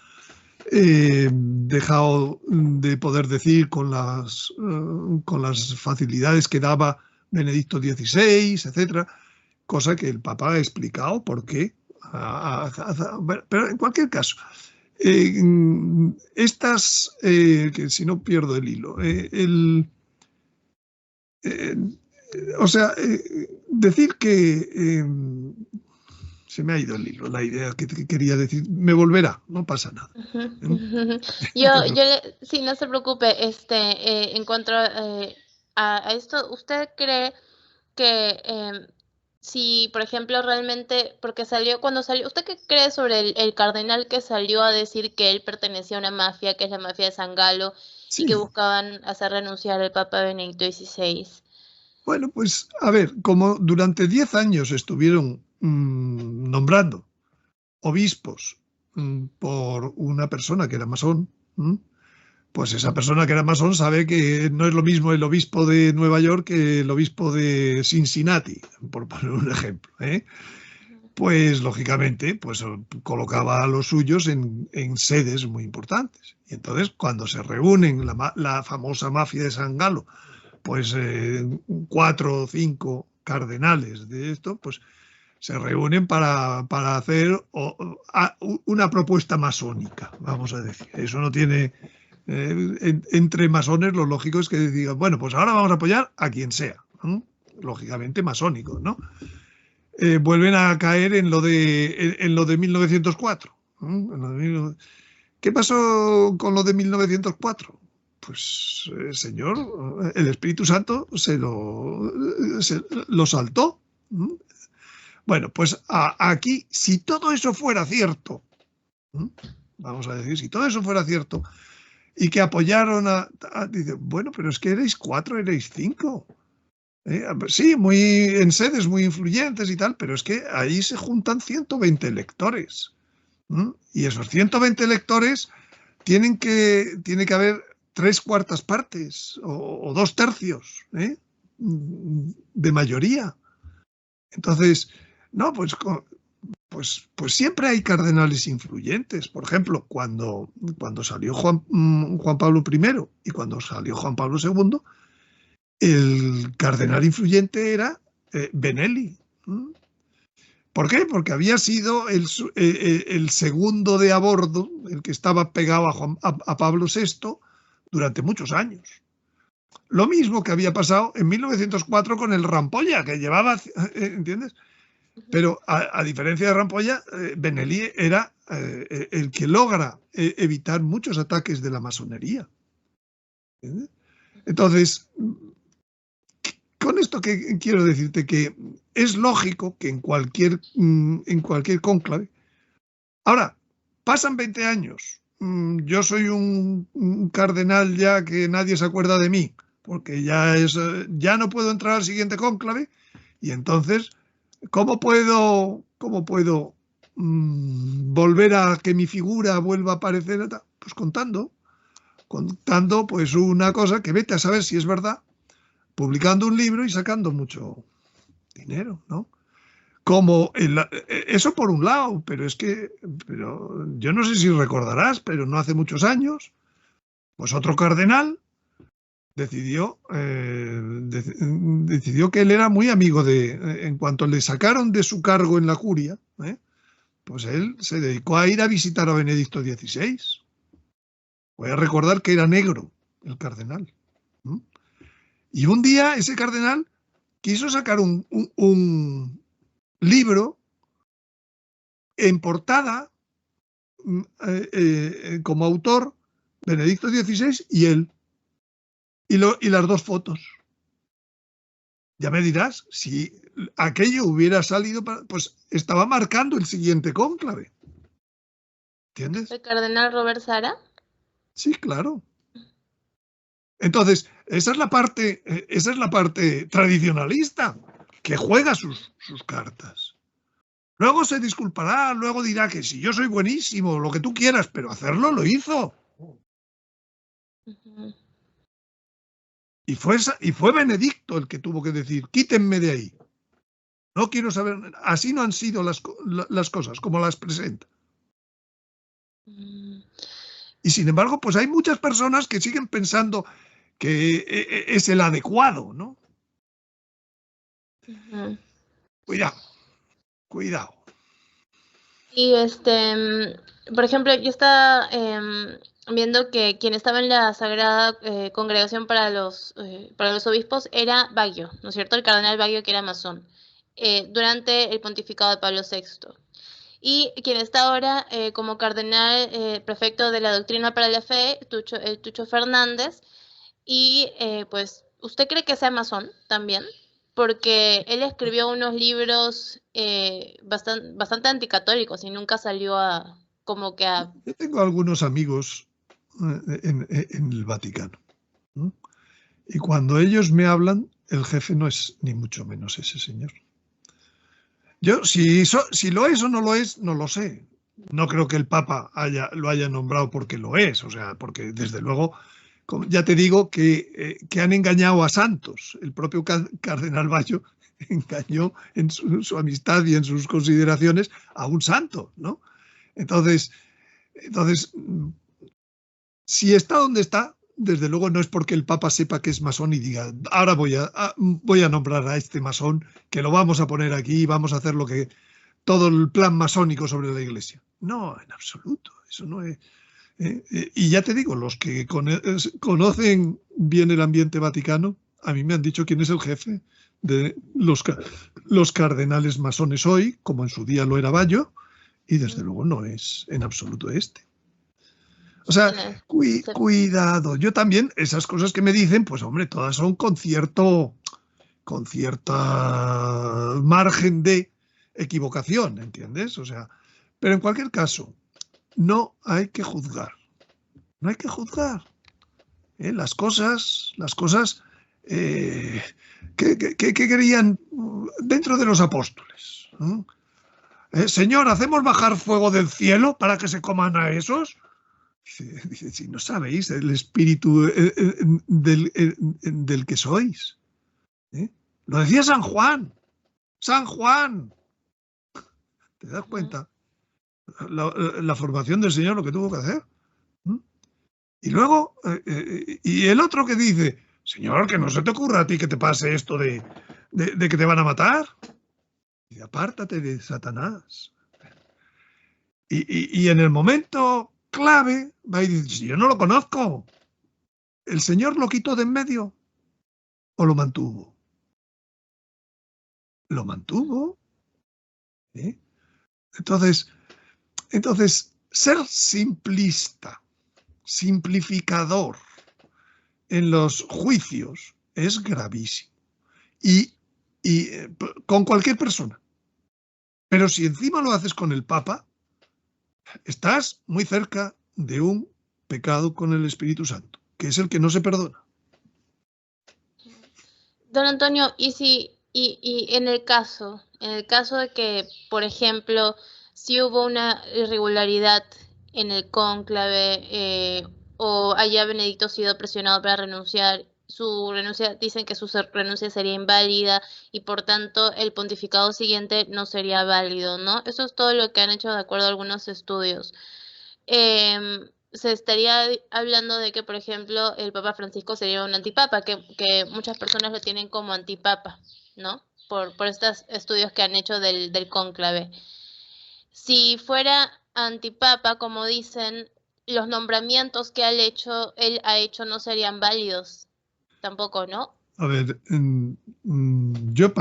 dejado de poder decir con las facilidades que daba Benedicto XVI, etcétera, cosa que el Papa ha explicado por qué. Pero en cualquier caso, estas, que si no pierdo el hilo, o sea, decir que se me ha ido el hilo, la idea que quería decir, me volverá, no pasa nada. Sí, no se preocupe, en cuanto a esto, ¿usted cree que si, por ejemplo, realmente, porque cuando salió, ¿usted qué cree sobre el cardenal que salió a decir que él pertenecía a una mafia, que es la mafia de San Galo, sí, y que buscaban hacer renunciar al Papa Benedicto XVI? Bueno, pues a ver, como durante 10 años estuvieron nombrando obispos por una persona que era masón, pues esa persona que era masón sabe que no es lo mismo el obispo de Nueva York que el obispo de Cincinnati, por poner un ejemplo, ¿eh? Pues lógicamente pues colocaba a los suyos en sedes muy importantes. Y entonces cuando se reúnen la famosa mafia de San Galo, pues 4 o 5 cardenales de esto, pues se reúnen para hacer una propuesta masónica, vamos a decir. Eso no tiene... entre masones lo lógico es que digan, bueno, pues ahora vamos a apoyar a quien sea, ¿no? Lógicamente masónicos, ¿no? Vuelven a caer en lo de 1904. ¿Qué pasó con lo de 1904? pues Señor, el Espíritu Santo se lo saltó. Bueno, pues aquí, si todo eso fuera cierto, vamos a decir, si todo eso fuera cierto, y que apoyaron dice, bueno, pero es que erais 4, erais 5. Sí, en sedes muy influyentes y tal, pero es que ahí se juntan 120 lectores. Y esos 120 lectores tiene que haber 3/4 partes o 2/3 de mayoría. Entonces, no, pues siempre hay cardenales influyentes. Por ejemplo, cuando salió Juan Pablo I y cuando salió Juan Pablo II, el cardenal influyente era Benelli. ¿Por qué? Porque había sido el segundo de a bordo, el que estaba pegado a Pablo VI durante muchos años. Lo mismo que había pasado en 1904 con el Rampolla, que llevaba, ¿entiendes? Pero a diferencia de Rampolla, Benelli era el que logra evitar muchos ataques de la masonería. ¿Entiendes? Entonces, con esto que quiero decirte que es lógico que en cualquier cónclave. Ahora, pasan 20 años. Yo soy un cardenal ya que nadie se acuerda de mí, porque ya no puedo entrar al siguiente cónclave, y entonces, ¿cómo puedo volver a que mi figura vuelva a aparecer? Pues contando pues una cosa que vete a saber si es verdad, publicando un libro y sacando mucho dinero, ¿no? Eso por un lado, pero yo no sé si recordarás, pero no hace muchos años, pues otro cardenal decidió que él era muy amigo en cuanto le sacaron de su cargo en la curia, pues él se dedicó a ir a visitar a Benedicto XVI. Voy a recordar que era negro el cardenal. Y un día ese cardenal quiso sacar un libro en portada como autor Benedicto XVI y él, y las dos fotos. Ya me dirás, si aquello hubiera salido, pues estaba marcando el siguiente cónclave. ¿Entiendes? ¿El cardenal Robert Sara? Sí, claro. Entonces, esa es la parte tradicionalista, que juega sus cartas. Luego se disculpará, luego dirá que si yo soy buenísimo, lo que tú quieras, pero hacerlo lo hizo. Y fue Benedicto el que tuvo que decir, quítenme de ahí. No quiero saber, así no han sido las cosas, como las presenta. Y sin embargo, pues hay muchas personas que siguen pensando que es el adecuado, ¿no? Cuidado. Y por ejemplo, yo estaba viendo que quien estaba en la Sagrada Congregación para los Obispos era Baggio, ¿no es cierto? El cardenal Baggio, que era masón, durante el pontificado de Pablo VI. Y quien está ahora como cardenal prefecto de la Doctrina para la Fe, Tucho Fernández. Y pues, ¿usted cree que sea masón también? Porque él escribió unos libros bastante anticatólicos y nunca salió Yo tengo algunos amigos en el Vaticano, ¿no? Y cuando ellos me hablan, el jefe no es ni mucho menos ese señor. Yo, si lo es o no lo es, no lo sé. No creo que el Papa lo haya nombrado porque lo es, o sea, porque desde luego, ya te digo que han engañado a santos. El propio cardenal Baggio engañó en su amistad y en sus consideraciones a un santo, ¿no? Entonces, si está donde está, desde luego no es porque el Papa sepa que es masón y diga, ahora voy a nombrar a este masón, que lo vamos a poner aquí y vamos a hacer todo el plan masónico sobre la Iglesia. No, en absoluto, eso no es. Y ya te digo, los que conocen bien el ambiente vaticano, a mí me han dicho quién es el jefe de los cardenales masones hoy, como en su día lo era Baggio, y desde luego no es en absoluto este. O sea, cuidado. Yo también, esas cosas que me dicen, pues hombre, todas son con cierta margen de equivocación, ¿entiendes? O sea, pero en cualquier caso, no hay que juzgar. No hay que juzgar. Las cosas que querían dentro de los apóstoles. Señor, ¿hacemos bajar fuego del cielo para que se coman a esos? Dice, si no sabéis el espíritu del que sois. Lo decía San Juan. San Juan. ¿Te das cuenta? La formación del Señor, lo que tuvo que hacer. Y luego, y el otro que dice, Señor, que no se te ocurra a ti que te pase esto de que te van a matar. Y apártate de Satanás. Y en el momento clave va y dice, yo no lo conozco. ¿El Señor lo quitó de en medio o lo mantuvo? Lo mantuvo. Entonces, ser simplista, simplificador en los juicios es gravísimo. Y con cualquier persona. Pero si encima lo haces con el Papa, estás muy cerca de un pecado con el Espíritu Santo, que es el que no se perdona. Don Antonio, y en el caso de que, por ejemplo, si hubo una irregularidad en el cónclave o haya Benedicto sido presionado para renunciar, su renuncia, dicen que su renuncia sería inválida y por tanto el pontificado siguiente no sería válido, ¿no? Eso es todo lo que han hecho de acuerdo a algunos estudios. Se estaría hablando de que, por ejemplo, el Papa Francisco sería un antipapa, que muchas personas lo tienen como antipapa, ¿no? Por estos estudios que han hecho del cónclave. Si fuera antipapa, como dicen, los nombramientos que él ha hecho no serían válidos tampoco, ¿no? A ver, yo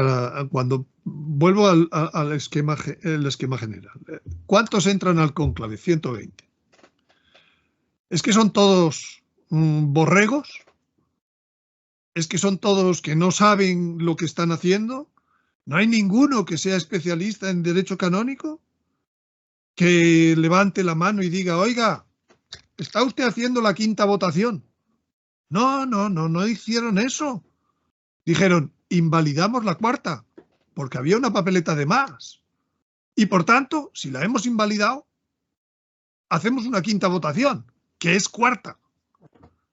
cuando vuelvo al esquema general, ¿cuántos entran al cónclave? 120. ¿Es que son todos borregos? ¿Es que son todos que no saben lo que están haciendo? ¿No hay ninguno que sea especialista en derecho canónico? Que levante la mano y diga, oiga, ¿está usted haciendo la quinta votación? No hicieron eso. Dijeron, invalidamos la cuarta, porque había una papeleta de más. Y por tanto, si la hemos invalidado, hacemos una quinta votación, que es cuarta.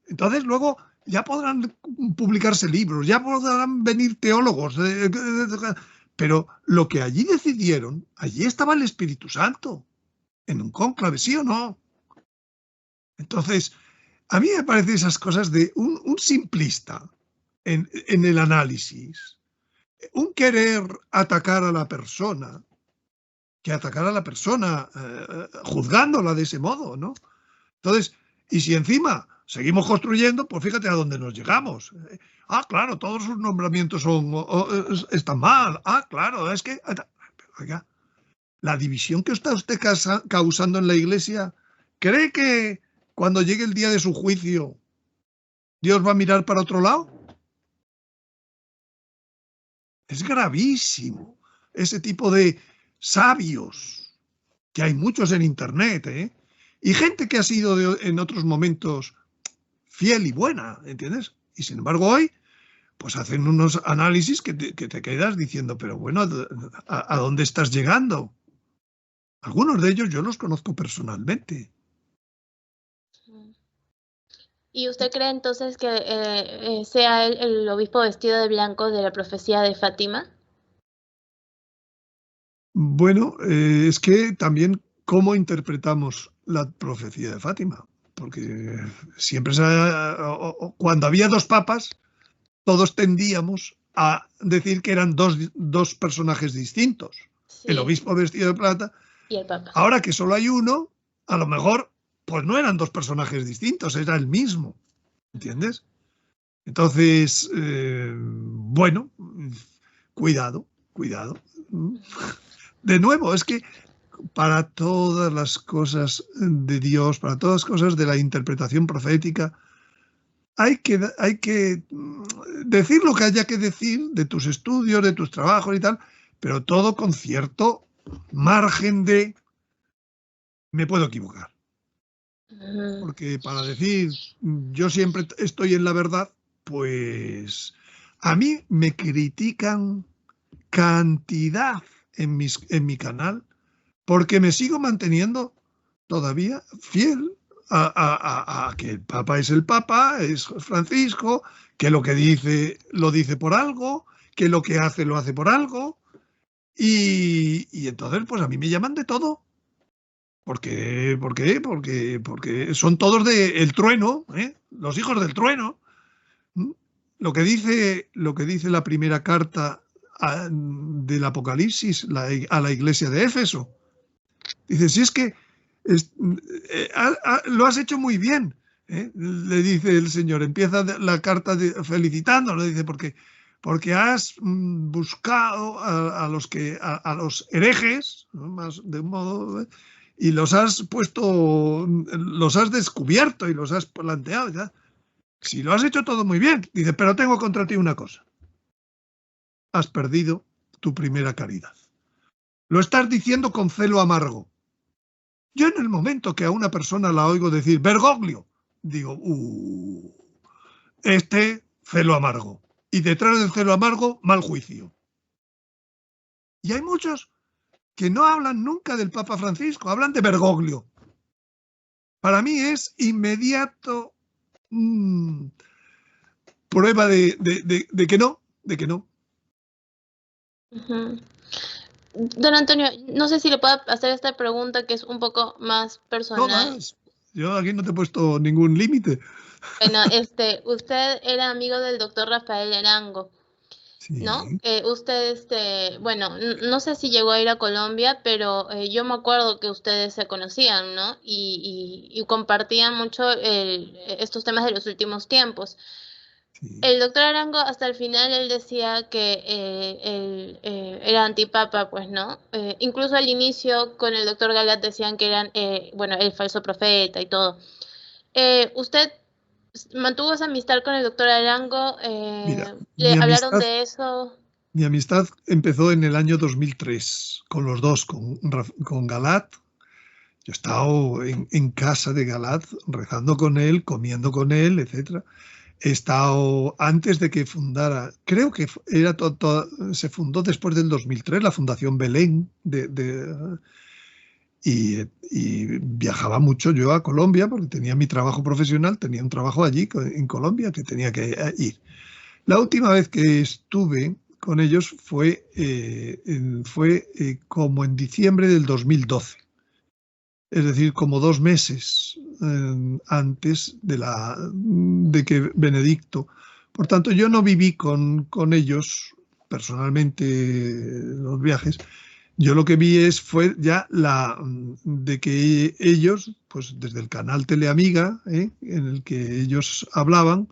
Entonces luego ya podrán publicarse libros, ya podrán venir teólogos, pero lo que allí decidieron, allí estaba el Espíritu Santo, en un cónclave, ¿sí o no? Entonces, a mí me parecen esas cosas de un simplista en el análisis, un querer atacar a la persona, que atacar a la persona juzgándola de ese modo, ¿no? Entonces, y si encima seguimos construyendo, pues fíjate a dónde nos llegamos. Claro, todos sus nombramientos están mal. Claro, es que... Oiga, la división que está usted causando en la Iglesia, ¿cree que cuando llegue el día de su juicio, Dios va a mirar para otro lado? Es gravísimo ese tipo de sabios, que hay muchos en Internet, y gente que ha sido en otros momentos fiel y buena, ¿entiendes? Y sin embargo hoy, pues hacen unos análisis que te quedas diciendo, pero bueno, ¿a dónde estás llegando? Algunos de ellos yo los conozco personalmente. ¿Y usted cree entonces que sea el obispo vestido de blanco de la profecía de Fátima? Bueno, es que también cómo interpretamos la profecía de Fátima, porque siempre cuando había dos papas, todos tendíamos a decir que eran dos personajes distintos, sí. El obispo vestido de plata y el papa. Ahora que solo hay uno, a lo mejor pues no eran dos personajes distintos, era el mismo, ¿entiendes? Entonces, bueno, cuidado. De nuevo, es que para todas las cosas de Dios, para todas las cosas de la interpretación profética, hay que decir lo que haya que decir de tus estudios, de tus trabajos y tal, pero todo con cierto margen de me puedo equivocar. Porque para decir yo siempre estoy en la verdad, pues a mí me critican cantidad en mi canal porque me sigo manteniendo todavía fiel a que el Papa es el Papa, es Francisco, que lo que dice lo dice por algo, que lo que hace lo hace por algo, y entonces pues a mí me llaman de todo. ¿Por qué? Porque son todos del trueno, ¿eh? Los hijos del trueno. Lo que dice la primera carta del Apocalipsis a la iglesia de Éfeso. Dice, si es que lo has hecho muy bien, ¿eh? Le dice el Señor, empieza la carta felicitándolo, dice, porque has buscado a los herejes, ¿no? Más de un modo, ¿eh? Y los has descubierto y los has planteado. ¿Ya? Si lo has hecho todo muy bien, dice, pero tengo contra ti una cosa. Has perdido tu primera caridad. Lo estás diciendo con celo amargo. Yo en el momento que a una persona la oigo decir Bergoglio, digo, celo amargo. Y detrás del celo amargo, mal juicio. Y hay muchos que no hablan nunca del Papa Francisco, hablan de Bergoglio. Para mí es inmediato prueba de que no. Don Antonio, no sé si le puedo hacer esta pregunta que es un poco más personal. No más. Yo aquí no te he puesto ningún límite. Bueno, usted era amigo del doctor Rafael Arango, ¿no? Sí. Usted, bueno, no sé si llegó a ir a Colombia, pero yo me acuerdo que ustedes se conocían, ¿no? Y compartían mucho estos temas de los últimos tiempos. Sí. El doctor Arango, hasta el final, él decía que él era antipapa, pues, ¿no? Incluso al inicio, con el doctor Galat decían que eran, bueno, el falso profeta y todo. ¿Usted mantuvo esa amistad con el doctor Arango? Mira, ¿Le hablaron de eso? Mi amistad empezó en el año 2003, con los dos, con Galat. Yo he estado en casa de Galat, rezando con él, comiendo con él, etc. He estado antes de que fundara, creo que se fundó después del 2003, la Fundación Belén, y viajaba mucho yo a Colombia porque tenía mi trabajo profesional, tenía un trabajo allí en Colombia que tenía que ir. La última vez que estuve con ellos fue como en diciembre del 2012, es decir, como 2 meses antes de que Benedicto. Por tanto, yo no viví con ellos personalmente los viajes. Yo lo que vi fue ya de que ellos, pues desde el canal Teleamiga, en el que ellos hablaban,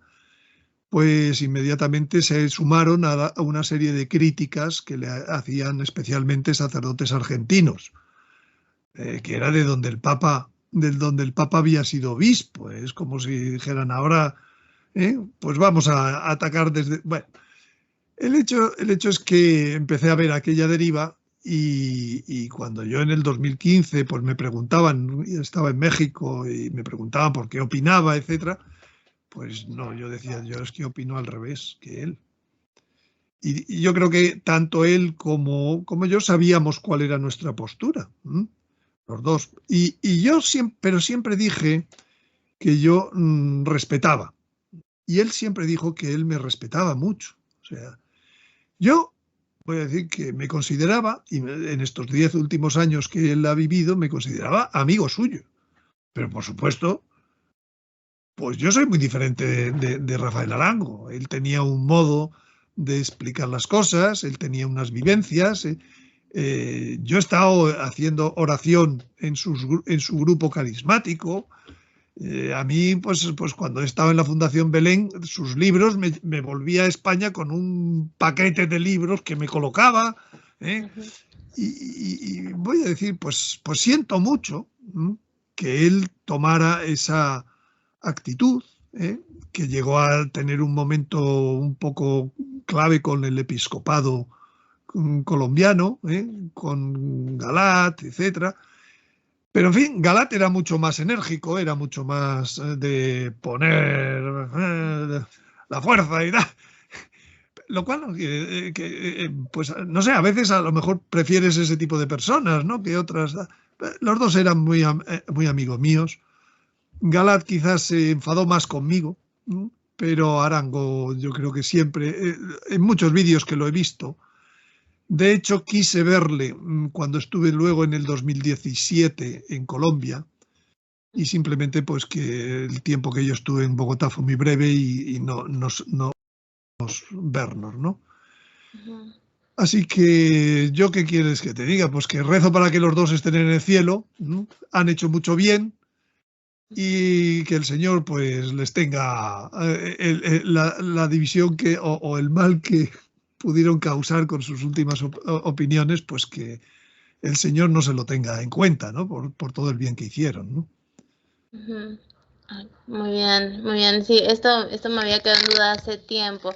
pues inmediatamente se sumaron a una serie de críticas que le hacían especialmente sacerdotes argentinos, que era de donde el Papa había sido obispo. Es como si dijeran ahora, pues vamos a atacar desde... Bueno, el hecho es que empecé a ver aquella deriva y cuando yo en el 2015 pues me preguntaban, estaba en México y me preguntaban por qué opinaba, etcétera, pues no, yo decía, yo es que opino al revés que él. Y yo creo que tanto él como yo sabíamos cuál era nuestra postura, los dos. Y yo siempre dije que yo respetaba. Y él siempre dijo que él me respetaba mucho. O sea, yo voy a decir que me consideraba, y en estos 10 últimos años que él ha vivido, me consideraba amigo suyo. Pero por supuesto, pues yo soy muy diferente de Rafael Arango. Él tenía un modo de explicar las cosas, él tenía unas vivencias. Yo he estado haciendo oración en su grupo carismático. A mí, pues cuando he estado en la Fundación Belén, sus libros, me volvía a España con un paquete de libros que me colocaba. y voy a decir, pues siento mucho que él tomara esa actitud, que llegó a tener un momento un poco clave con el episcopado colombiano, con Galat, etcétera. Pero en fin, Galat era mucho más enérgico, era mucho más de poner la fuerza y tal. Lo cual, pues no sé, a veces a lo mejor prefieres ese tipo de personas, ¿no? Que otras. Los dos eran muy amigos míos. Galat quizás se enfadó más conmigo, ¿no? Pero Arango yo creo que siempre, en muchos vídeos que lo he visto. De hecho, quise verle cuando estuve luego en el 2017 en Colombia, y simplemente pues que el tiempo que yo estuve en Bogotá fue muy breve y no vernos, ¿no? Así que, ¿yo qué quieres que te diga? Pues que rezo para que los dos estén en el cielo, ¿no? Han hecho mucho bien y que el Señor pues les tenga la división o el mal que pudieron causar con sus últimas opiniones, pues que el Señor no se lo tenga en cuenta, ¿no? Por todo el bien que hicieron, ¿no? Muy bien. Sí, esto me había quedado en duda hace tiempo.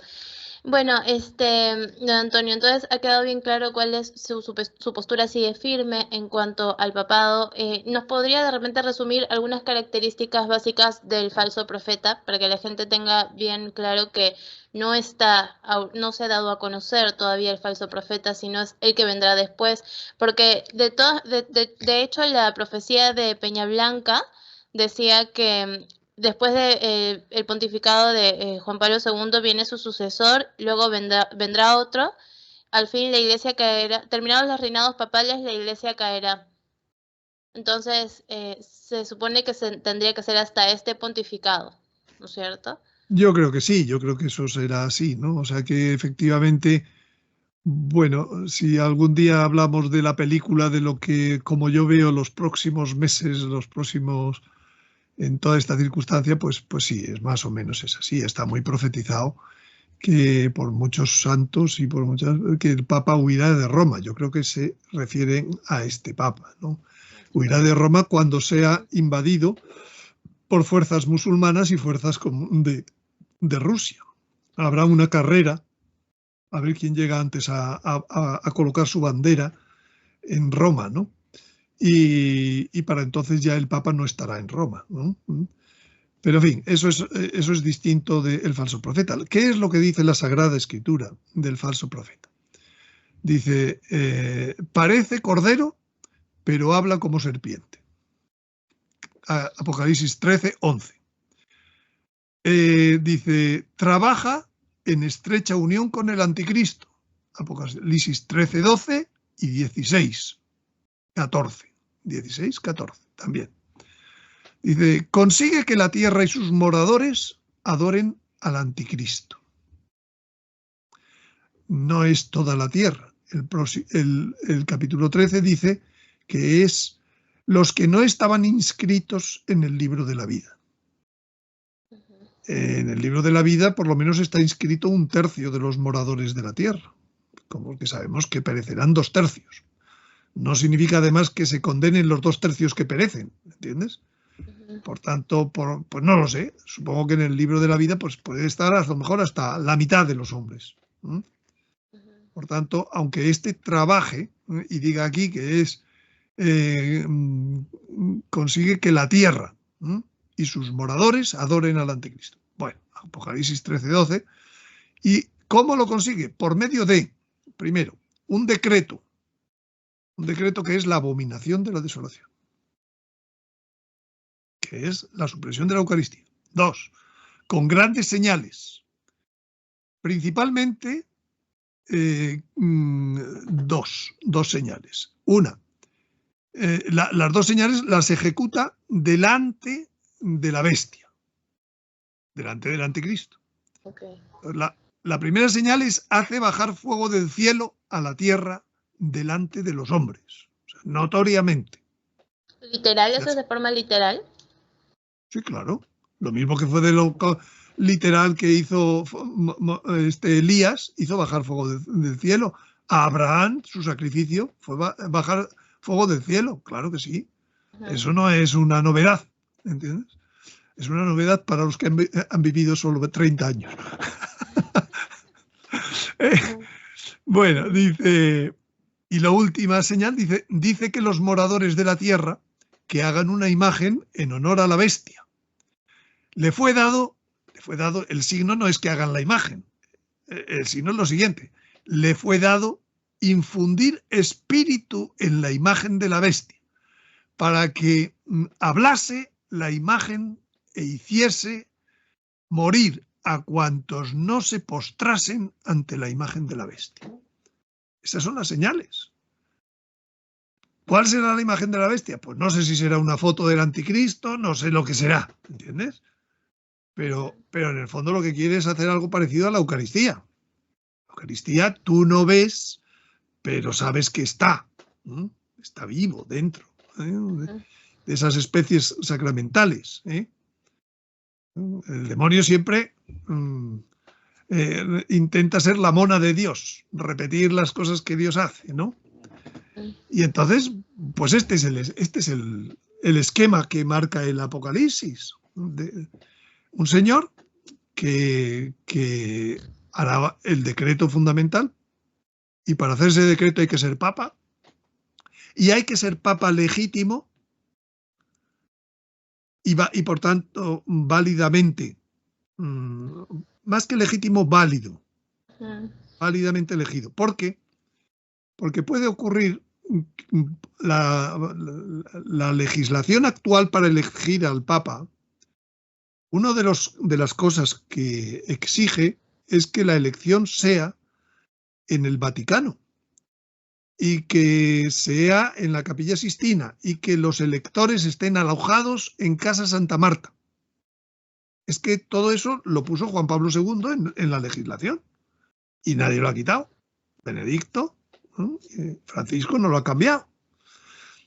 Bueno, don Antonio, entonces ha quedado bien claro cuál es su postura, sigue firme en cuanto al papado. ¿Nos podría de repente resumir algunas características básicas del falso profeta para que la gente tenga bien claro que no se ha dado a conocer todavía el falso profeta, sino es el que vendrá después? Porque de hecho la profecía de Peñablanca decía que después de el pontificado de Juan Pablo II viene su sucesor, luego vendrá otro, al fin la iglesia caerá, terminados los reinados papales, la iglesia caerá. Entonces, se supone que tendría que ser hasta este pontificado, ¿no es cierto? Yo creo que sí, yo creo que eso será así, ¿no? O sea que efectivamente, bueno, si algún día hablamos de la película, de lo que, como yo veo los próximos meses, en toda esta circunstancia, pues sí, es más o menos es así, está muy profetizado que por muchos santos y por muchas, que el Papa huirá de Roma. Yo creo que se refieren a este Papa, ¿no? Huirá de Roma cuando sea invadido por fuerzas musulmanas y fuerzas de Rusia. Habrá una carrera a ver quién llega antes a colocar su bandera en Roma, ¿no? Y para entonces ya el Papa no estará en Roma, ¿no? Pero en fin, eso es distinto del falso profeta. ¿Qué es lo que dice la Sagrada Escritura del falso profeta? Dice, parece cordero, pero habla como serpiente. Apocalipsis 13:11. Dice, trabaja en estrecha unión con el anticristo. Apocalipsis 13:12 y 16:14. 16:14 también. Dice, consigue que la tierra y sus moradores adoren al anticristo. No es toda la tierra. El capítulo 13 dice que es los que no estaban inscritos en el libro de la vida. En el libro de la vida por lo menos está inscrito 1/3 de los moradores de la tierra, como que sabemos que perecerán 2/3. No significa además que se condenen los 2/3 que perecen, ¿entiendes? Por tanto, pues no lo sé, supongo que en el libro de la vida pues puede estar a lo mejor hasta la mitad de los hombres. Por tanto, aunque este trabaje y diga aquí que consigue que la tierra y sus moradores adoren al anticristo. Bueno, Apocalipsis 13:12. ¿Y cómo lo consigue? Por medio de, primero, un decreto que es la abominación de la desolación, que es la supresión de la Eucaristía. 2, con grandes señales, principalmente dos señales. Una, las dos señales las ejecuta delante de la bestia, delante del anticristo. Okay. La primera señal es hace bajar fuego del cielo a la tierra delante de los hombres, o sea, notoriamente. ¿Literal? ¿Eso es de forma literal? Sí, claro. Lo mismo que fue de lo literal que hizo Elías, hizo bajar fuego del cielo A Abraham, su sacrificio fue bajar fuego del cielo, claro que sí. Eso no es una novedad, ¿entiendes? Es una novedad para los que han vivido solo 30 años. Bueno, dice, y la última señal dice que los moradores de la tierra que hagan una imagen en honor a la bestia. Le fue dado, el signo no es que hagan la imagen, el signo es lo siguiente, le fue dado infundir espíritu en la imagen de la bestia, para que hablase la imagen e hiciese morir a cuantos no se postrasen ante la imagen de la bestia. Esas son las señales. ¿Cuál será la imagen de la bestia? Pues no sé si será una foto del anticristo, no sé lo que será, ¿entiendes? Pero en el fondo lo que quiere es hacer algo parecido a la Eucaristía. La Eucaristía tú no ves, pero sabes que está vivo dentro de esas especies sacramentales. El demonio siempre intenta ser la mona de Dios, repetir las cosas que Dios hace, ¿no? Y entonces, pues este es el esquema que marca el Apocalipsis. Un señor que hará el decreto fundamental, y para hacer ese decreto hay que ser papa, y hay que ser papa legítimo, y por tanto válidamente, más que legítimo, válido, válidamente elegido. ¿Por qué? Porque puede ocurrir la legislación actual para elegir al papa. Una de las cosas que exige es que la elección sea en el Vaticano y que sea en la Capilla Sixtina y que los electores estén alojados en Casa Santa Marta. Es que todo eso lo puso Juan Pablo II en la legislación y nadie lo ha quitado. Benedicto, Francisco no lo ha cambiado.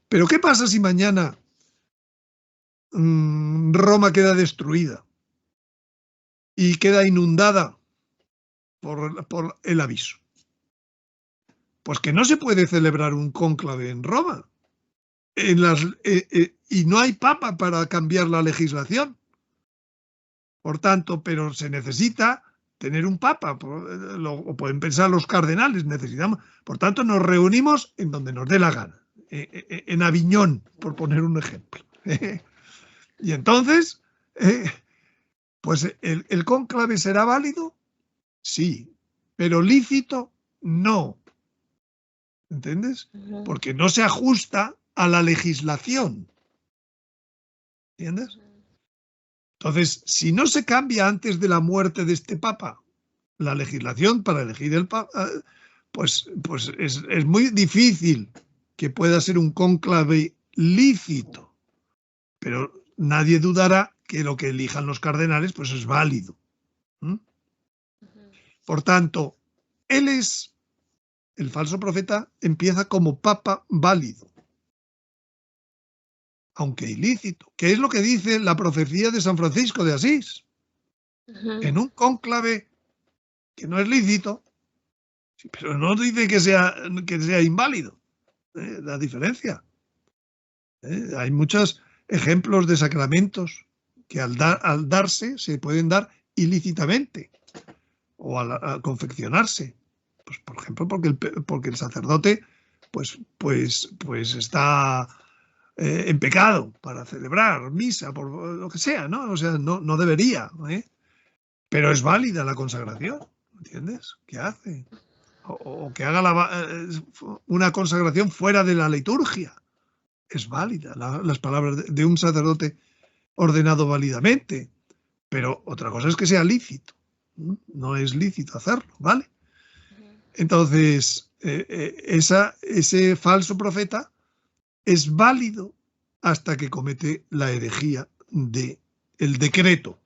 Pero ¿qué pasa si mañana Roma queda destruida y queda inundada por el aviso? Pues que no se puede celebrar un cónclave en Roma y no hay papa para cambiar la legislación. Por tanto, pero se necesita tener un papa, o pueden pensar los cardenales, necesitamos. Por tanto, nos reunimos en donde nos dé la gana, en Aviñón, por poner un ejemplo. Y entonces, pues el cónclave será válido, sí, pero lícito, no. ¿Entiendes? Porque no se ajusta a la legislación. ¿Entiendes? Entonces, si no se cambia antes de la muerte de este papa la legislación para elegir el papa, pues es muy difícil que pueda ser un cónclave lícito. Pero nadie dudará que lo que elijan los cardenales pues es válido. Por tanto, el falso profeta empieza como papa válido, aunque ilícito, que es lo que dice la profecía de San Francisco de Asís. En un cónclave que no es lícito, pero no dice que sea inválido. La diferencia. Hay muchos ejemplos de sacramentos que al darse se pueden dar ilícitamente o al confeccionarse. Pues, por ejemplo, porque el sacerdote pues está en pecado para celebrar misa, por lo que sea, ¿no? O sea, no debería, pero es válida la consagración, ¿entiendes? ¿Qué hace? O que haga una consagración fuera de la liturgia. Es válida las palabras de un sacerdote ordenado válidamente, pero otra cosa es que sea lícito. No es lícito hacerlo, ¿vale? Entonces, ese falso profeta es válido hasta que comete la herejía del decreto.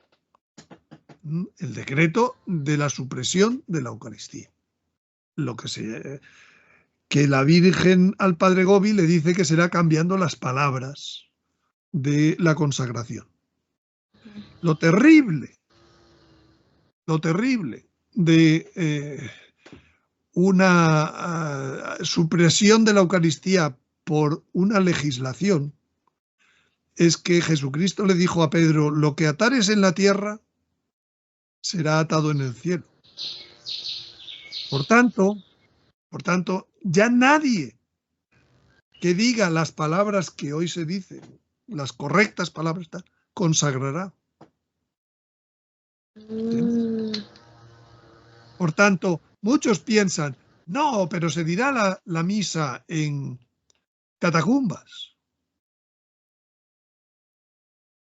El decreto de la supresión de la Eucaristía. Que la Virgen al Padre Gobi le dice que será cambiando las palabras de la consagración. Lo terrible de una supresión de la Eucaristía por una legislación es que Jesucristo le dijo a Pedro: lo que atares en la tierra será atado en el cielo. Por tanto, ya nadie que diga las palabras que hoy se dicen, las correctas palabras, consagrará. Por tanto, muchos piensan: no, pero se dirá la misa en catacumbas.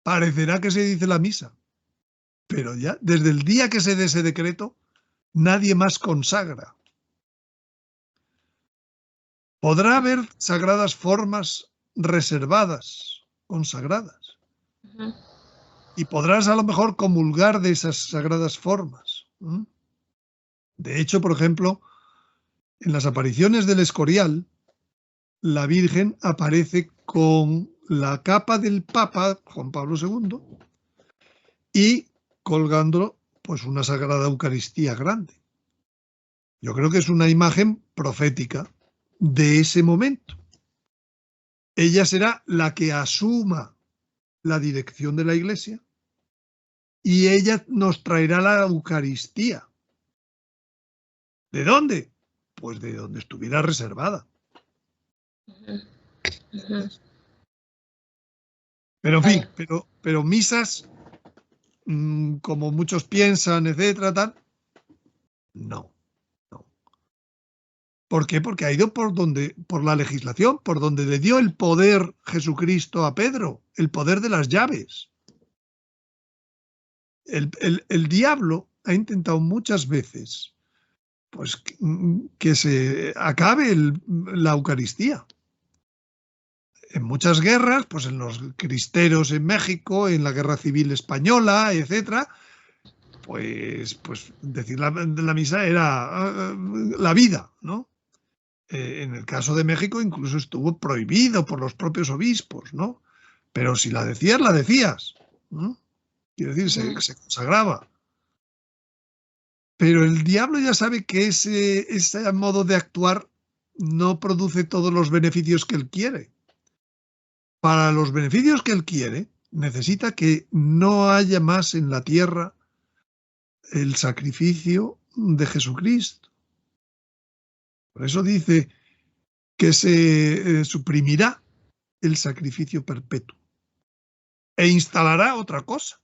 Parecerá que se dice la misa, pero ya desde el día que se dé ese decreto, nadie más consagra. Podrá haber sagradas formas reservadas, consagradas. Y podrás a lo mejor comulgar de esas sagradas formas. De hecho, por ejemplo, en las apariciones del Escorial, la Virgen aparece con la capa del Papa Juan Pablo II y colgando pues una sagrada Eucaristía grande. Yo creo que es una imagen profética de ese momento. Ella será la que asuma la dirección de la Iglesia y ella nos traerá la Eucaristía. ¿De dónde? Pues de donde estuviera reservada. Pero en fin, pero misas, como muchos piensan, etcétera, tal, no. ¿Por qué? Porque ha ido por la legislación, por donde le dio el poder Jesucristo a Pedro, el poder de las llaves. El diablo ha intentado muchas veces pues, que se acabe la Eucaristía. En muchas guerras, pues en los cristeros en México, en la Guerra Civil Española, etcétera, pues decir la misa era la vida, ¿no? En el caso de México incluso estuvo prohibido por los propios obispos, ¿no? Pero si la decías, la decías, ¿no? Quiere decir, se consagraba. Pero el diablo ya sabe que ese modo de actuar no produce todos los beneficios que él quiere. Para los beneficios que él quiere, necesita que no haya más en la tierra el sacrificio de Jesucristo. Por eso dice que se suprimirá el sacrificio perpetuo e instalará otra cosa.